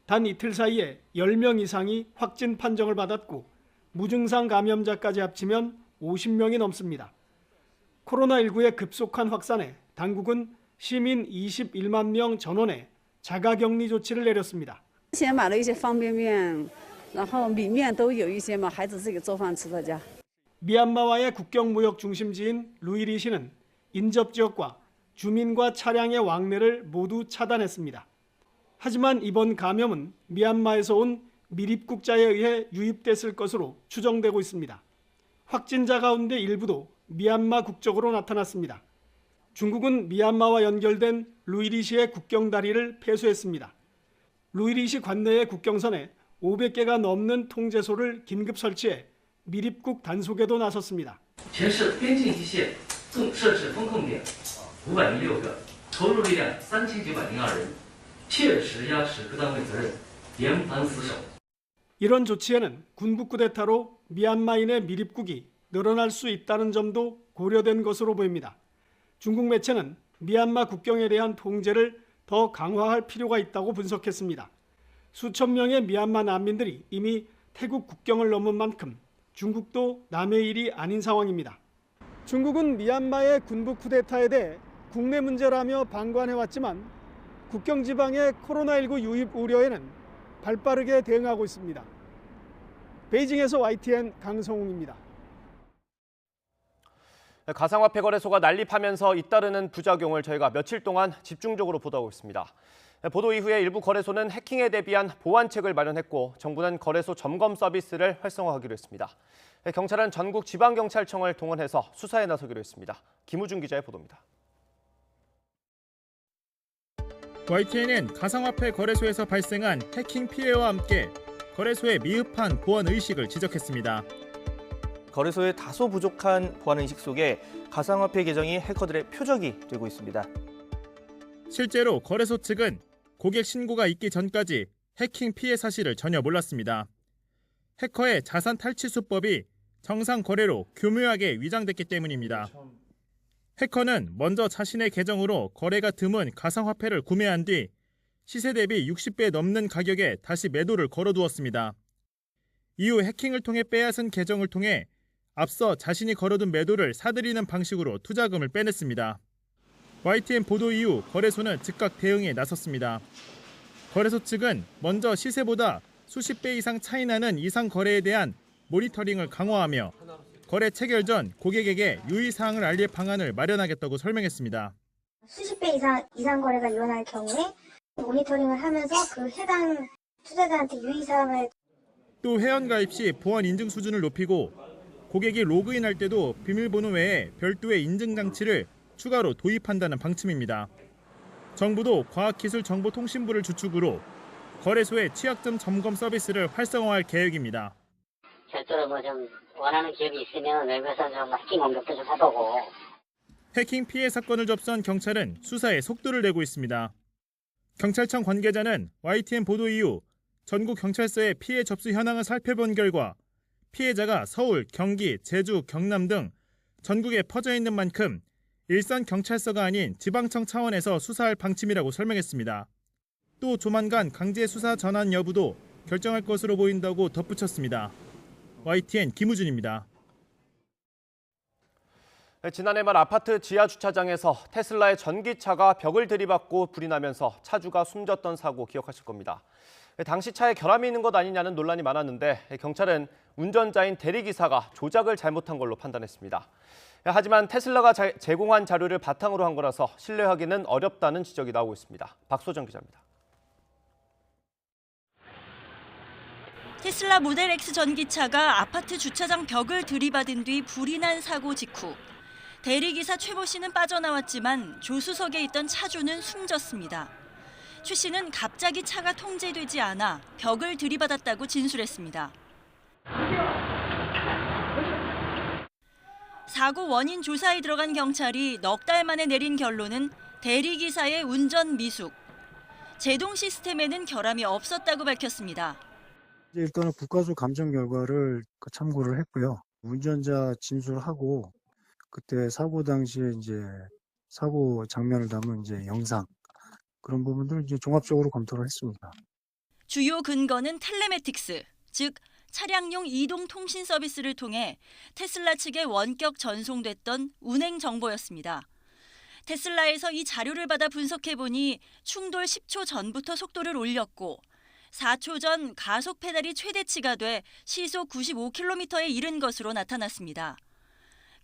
단 이틀 사이에 10명 이상이 확진 판정을 받았고 무증상 감염자까지 합치면 50명이 넘습니다. 코로나19의 급속한 확산에 당국은 시민 21만 명 전원에 자가격리 조치를 내렸습니다. 先买了一些方便面，然后米面都有一些嘛，孩子自己做饭吃在家。 미얀마와의 국경 무역 중심지인 루이리시는 인접 지역과 주민과 차량의 왕래를 모두 차단했습니다. 하지만 이번 감염은 미얀마에서 온 밀입국자에 의해 유입됐을 것으로 추정되고 있습니다. 확진자 가운데 일부도 미얀마 국적으로 나타났습니다. 중국은 미얀마와 연결된 루이리시의 국경 다리를 폐쇄했습니다. 루이리시 관내의 국경선에 500개가 넘는 통제소를 긴급 설치해 밀입국 단속에도 나섰습니다. 全市边境一线共设置风控点516个，投入力量3902人，切实压实各单位责任，严防死守。 이런 조치에는 군부 쿠데타로 미얀마인의 밀입국이 늘어날 수 있다는 점도 고려된 것으로 보입니다. 중국 매체는 미얀마 국경에 대한 통제를 더 강화할 필요가 있다고 분석했습니다. 수천 명의 미얀마 난민들이 이미 태국 국경을 넘은 만큼 중국도 남의 일이 아닌 상황입니다. 중국은 미얀마의 군부 쿠데타에 대해 국내 문제라며 방관해왔지만 국경 지방의 코로나19 유입 우려에는 발빠르게 대응하고 있습니다. 베이징에서 YTN 강성웅입니다. 가상화폐 거래소가 난립하면서 잇따르는 부작용을 저희가 며칠 동안 집중적으로 보도하고 있습니다. 보도 이후에 일부 거래소는 해킹에 대비한 보완책을 마련했고 정부는 거래소 점검 서비스를 활성화하기로 했습니다. 경찰은 전국 지방경찰청을 동원해서 수사에 나서기로 했습니다. 김우준 기자의 보도입니다. YTN은 가상화폐 거래소에서 발생한 해킹 피해와 함께 거래소의 미흡한 보안 의식을 지적했습니다. 거래소의 다소 부족한 보안 의식 속에 가상화폐 계정이 해커들의 표적이 되고 있습니다. 실제로 거래소 측은 고객 신고가 있기 전까지 해킹 피해 사실을 전혀 몰랐습니다. 해커의 자산 탈취 수법이 정상 거래로 교묘하게 위장됐기 때문입니다. 해커는 먼저 자신의 계정으로 거래가 드문 가상화폐를 구매한 뒤 시세 대비 60배 넘는 가격에 다시 매도를 걸어두었습니다. 이후 해킹을 통해 빼앗은 계정을 통해 앞서 자신이 걸어둔 매도를 사들이는 방식으로 투자금을 빼냈습니다. YTN 보도 이후 거래소는 즉각 대응에 나섰습니다. 거래소 측은 먼저 시세보다 수십 배 이상 차이 나는 이상 거래에 대한 모니터링을 강화하며 거래 체결 전 고객에게 유의사항을 알릴 방안을 마련하겠다고 설명했습니다. 수십 배 이상 거래가 일어날 경우에 모니터링을 하면서 그 해당 투자자한테 유의사항을 또 회원가입 시 보안 인증 수준을 높이고 고객이 로그인할 때도 비밀번호 외에 별도의 인증 장치를 추가로 도입한다는 방침입니다. 정부도 과학기술정보통신부를 주축으로 거래소의 취약점 점검 서비스를 활성화할 계획입니다. 별도로 좀 원하는 기업이 있으면 외부에서 좀 해킹 공격도 좀 해보고. 해킹 피해 사건을 접수한 경찰은 수사에 속도를 내고 있습니다. 경찰청 관계자는 YTN 보도 이후 전국 경찰서의 피해 접수 현황을 살펴본 결과 피해자가 서울, 경기, 제주, 경남 등 전국에 퍼져 있는 만큼 일선 경찰서가 아닌 지방청 차원에서 수사할 방침이라고 설명했습니다. 또 조만간 강제 수사 전환 여부도 결정할 것으로 보인다고 덧붙였습니다. YTN 김우준입니다. 지난해 말 아파트 지하 주차장에서 테슬라의 전기차가 벽을 들이받고 불이 나면서 차주가 숨졌던 사고 기억하실 겁니다. 당시 차에 결함이 있는 것 아니냐는 논란이 많았는데 경찰은 운전자인 대리기사가 조작을 잘못한 걸로 판단했습니다. 하지만 테슬라가 제공한 자료를 바탕으로 한 거라서 신뢰하기는 어렵다는 지적이 나오고 있습니다. 박소정 기자입니다. 테슬라 모델 X 전기차가 아파트 주차장 벽을 들이받은 뒤 불이 난 사고 직후 대리기사 최모 씨는 빠져나왔지만 조수석에 있던 차주는 숨졌습니다. 최 씨는 갑자기 차가 통제되지 않아 벽을 들이받았다고 진술했습니다. 사고 원인 조사에 들어간 경찰이 넉 달 만에 내린 결론은 대리기사의 운전 미숙. 제동 시스템에는 결함이 없었다고 밝혔습니다. 일단은 국가수 감정 결과를 참고를 했고요. 운전자 진술하고 그때 사고 당시에 사고 장면을 담은 영상 그런 부분들 종합적으로 검토를 했습니다. 주요 근거는 텔레매틱스, 즉 차량용 이동 통신 서비스를 통해 테슬라 측에 원격 전송됐던 운행 정보였습니다. 테슬라에서 이 자료를 받아 분석해보니 충돌 10초 전부터 속도를 올렸고 4초 전 가속 페달이 최대치가 돼 시속 95km에 이른 것으로 나타났습니다.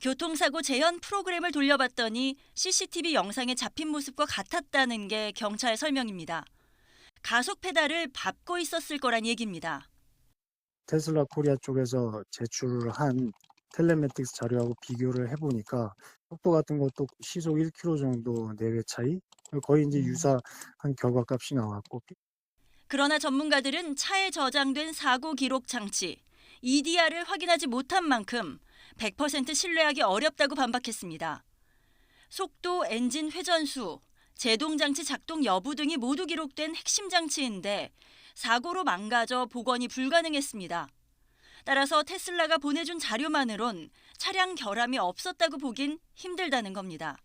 교통사고 재현 프로그램을 돌려봤더니 CCTV 영상에 잡힌 모습과 같았다는 게 경찰 설명입니다. 가속 페달을 밟고 있었을 거란 얘기입니다. 테슬라 코리아 쪽에서 제출한 텔레매틱스 자료하고 비교를 해보니까 속도 같은 것도 시속 1km 정도 내외 차이 거의 유사한 결과값이 나왔고. 그러나 전문가들은 차에 저장된 사고 기록 장치 EDR을 확인하지 못한 만큼 100% 신뢰하기 어렵다고 반박했습니다. 속도, 엔진 회전수, 제동장치 작동 여부 등이 모두 기록된 핵심 장치인데 사고로 망가져 복원이 불가능했습니다. 따라서 테슬라가 보내준 자료만으론 차량 결함이 없었다고 보긴 힘들다는 겁니다.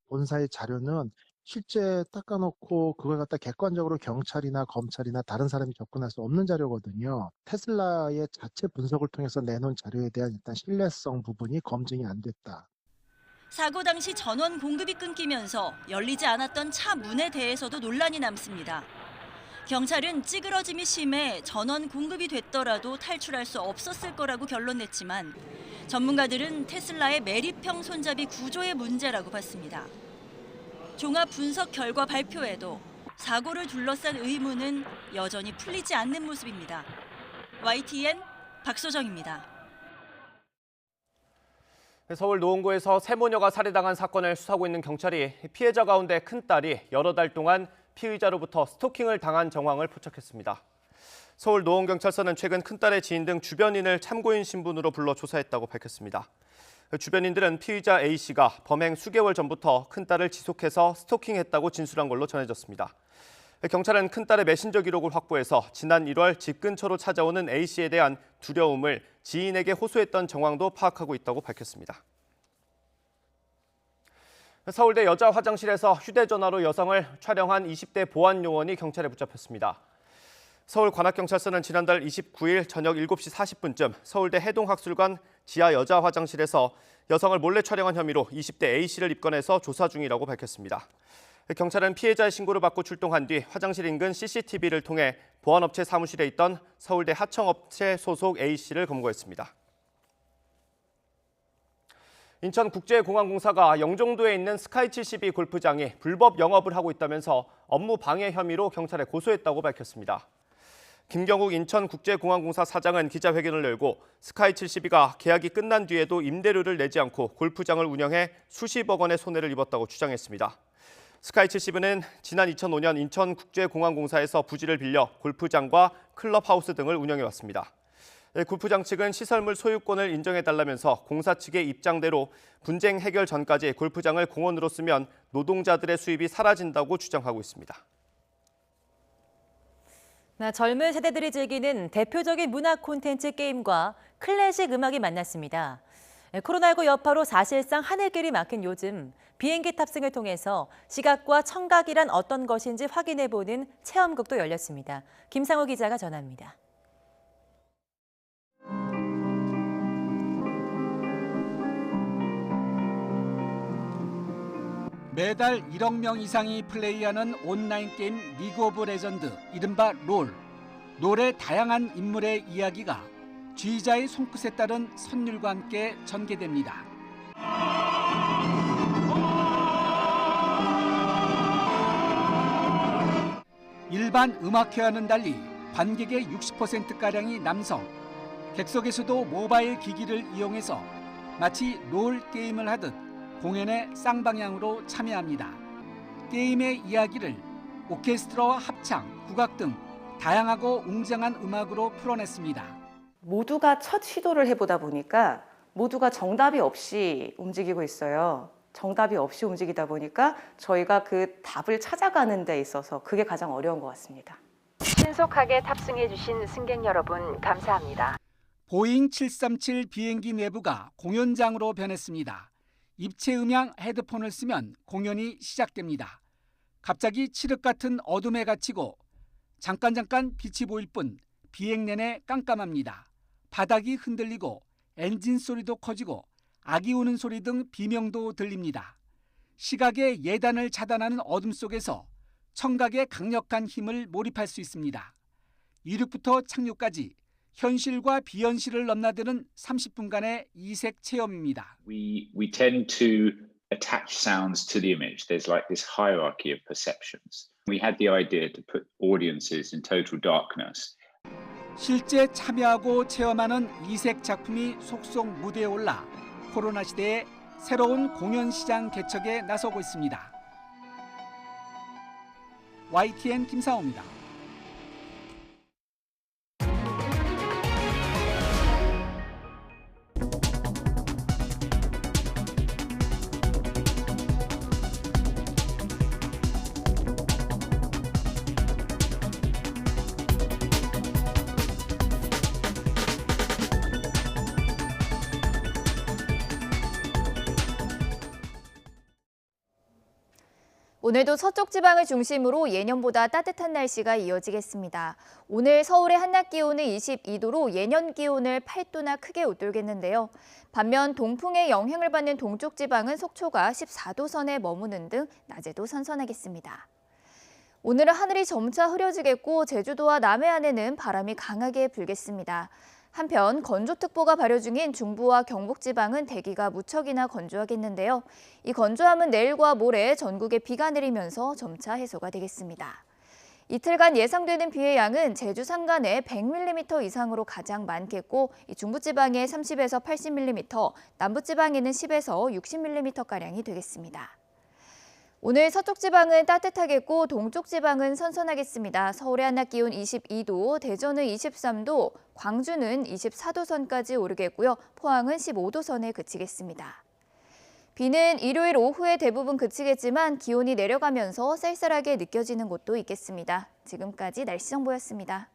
본사의 자료는 실제 닦아놓고 그걸 갖다 객관적으로 경찰이나 검찰이나 다른 사람이 접근할 수 없는 자료거든요. 테슬라의 자체 분석을 통해서 내놓은 자료에 대한 일단 신뢰성 부분이 검증이 안 됐다. 사고 당시 전원 공급이 끊기면서 열리지 않았던 차 문에 대해서도 논란이 남습니다. 경찰은 찌그러짐이 심해 전원 공급이 됐더라도 탈출할 수 없었을 거라고 결론냈지만 전문가들은 테슬라의 매립형 손잡이 구조의 문제라고 봤습니다. 종합 분석 결과 발표에도 사고를 둘러싼 의문은 여전히 풀리지 않는 모습입니다. YTN 박소정입니다. 서울 노원구에서 세모녀가 살해당한 사건을 수사하고 있는 경찰이 피해자 가운데 큰딸이 여러 달 동안 피의자로부터 스토킹을 당한 정황을 포착했습니다. 서울 노원경찰서는 최근 큰딸의 지인 등 주변인을 참고인 신분으로 불러 조사했다고 밝혔습니다. 주변인들은 피의자 A씨가 범행 수개월 전부터 큰딸을 지속해서 스토킹했다고 진술한 걸로 전해졌습니다. 경찰은 큰딸의 메신저 기록을 확보해서 지난 1월 집 근처로 찾아오는 A씨에 대한 두려움을 지인에게 호소했던 정황도 파악하고 있다고 밝혔습니다. 서울대 여자 화장실에서 휴대전화로 여성을 촬영한 20대 보안 요원이 경찰에 붙잡혔습니다. 서울관악경찰서는 지난달 29일 저녁 7시 40분쯤 서울대 해동학술관 지하 여자 화장실에서 여성을 몰래 촬영한 혐의로 20대 A씨를 입건해서 조사 중이라고 밝혔습니다. 경찰은 피해자의 신고를 받고 출동한 뒤 화장실 인근 CCTV를 통해 보안업체 사무실에 있던 서울대 하청업체 소속 A씨를 검거했습니다. 인천국제공항공사가 영종도에 있는 스카이72 골프장이 불법 영업을 하고 있다면서 업무 방해 혐의로 경찰에 고소했다고 밝혔습니다. 김경욱 인천국제공항공사 사장은 기자회견을 열고 스카이72가 계약이 끝난 뒤에도 임대료를 내지 않고 골프장을 운영해 수십억 원의 손해를 입었다고 주장했습니다. 스카이72는 지난 2005년 인천국제공항공사에서 부지를 빌려 골프장과 클럽하우스 등을 운영해왔습니다. 골프장 측은 시설물 소유권을 인정해달라면서 공사 측의 입장대로 분쟁 해결 전까지 골프장을 공원으로 쓰면 노동자들의 수입이 사라진다고 주장하고 있습니다. 젊은 세대들이 즐기는 대표적인 문화 콘텐츠 게임과 클래식 음악이 만났습니다. 코로나19 여파로 사실상 하늘길이 막힌 요즘 비행기 탑승을 통해서 시각과 청각이란 어떤 것인지 확인해보는 체험극도 열렸습니다. 김상호 기자가 전합니다. 매달 1억 명 이상이 플레이하는 온라인 게임 리그 오브 레전드, 이른바 롤. 롤의 다양한 인물의 이야기가 쥐자의 손끝에 따른 선율과 함께 전개됩니다. 일반 음악회와는 달리 관객의 60%가량이 남성, 객석에서도 모바일 기기를 이용해서 마치 롤 게임을 하듯 공연의 쌍방향으로 참여합니다. 게임의 이야기를 오케스트라와 합창, 국악 등 다양하고 웅장한 음악으로 풀어냈습니다. 모두가 첫 시도를 해보다 보니까 모두가 정답이 없이 움직이고 있어요. 정답이 없이 움직이다 보니까 저희가 그 답을 찾아가는 데 있어서 그게 가장 어려운 것 같습니다. 신속하게 탑승해 주신 승객 여러분 감사합니다. 보잉 737 비행기 내부가 공연장으로 변했습니다. 입체 음향 헤드폰을 쓰면 공연이 시작됩니다. 갑자기 칠흑 같은 어둠에 갇히고 잠깐 빛이 보일 뿐 비행 내내 깜깜합니다. 바닥이 흔들리고 엔진 소리도 커지고 악이 우는 소리 등 비명도 들립니다. 시각의 예단을 차단하는 어둠 속에서 청각의 강력한 힘을 몰입할 수 있습니다. 이륙부터 착륙까지 현실과 비현실을 넘나드는 30분간의 이색 체험입니다. We tend to attach sounds to the image. There's like this hierarchy of perceptions. We had the idea to put audiences in total darkness. 실제 참여하고 체험하는 이색 작품이 속속 무대에 올라 코로나 시대에 새로운 공연 시장 개척에 나서고 있습니다. YTN 김상호입니다. 오늘도 서쪽 지방을 중심으로 예년보다 따뜻한 날씨가 이어지겠습니다. 오늘 서울의 한낮 기온은 22도로 예년 기온을 8도나 크게 웃돌겠는데요. 반면 동풍의 영향을 받는 동쪽 지방은 속초가 14도 선에 머무는 등 낮에도 선선하겠습니다. 오늘은 하늘이 점차 흐려지겠고 제주도와 남해안에는 바람이 강하게 불겠습니다. 한편 건조특보가 발효 중인 중부와 경북 지방은 대기가 무척이나 건조하겠는데요. 이 건조함은 내일과 모레 전국에 비가 내리면서 점차 해소가 되겠습니다. 이틀간 예상되는 비의 양은 제주 산간에 100mm 이상으로 가장 많겠고 중부지방에 30에서 80mm, 남부지방에는 10에서 60mm가량이 되겠습니다. 오늘 서쪽 지방은 따뜻하겠고 동쪽 지방은 선선하겠습니다. 서울의 한낮 기온 22도, 대전은 23도, 광주는 24도 선까지 오르겠고요. 포항은 15도 선에 그치겠습니다. 비는 일요일 오후에 대부분 그치겠지만 기온이 내려가면서 쌀쌀하게 느껴지는 곳도 있겠습니다. 지금까지 날씨 정보였습니다.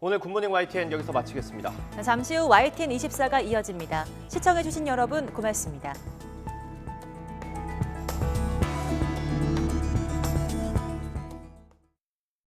오늘 굿모닝 YTN 여기서 마치겠습니다. 잠시 후 YTN 24가 이어집니다. 시청해주신 여러분 고맙습니다.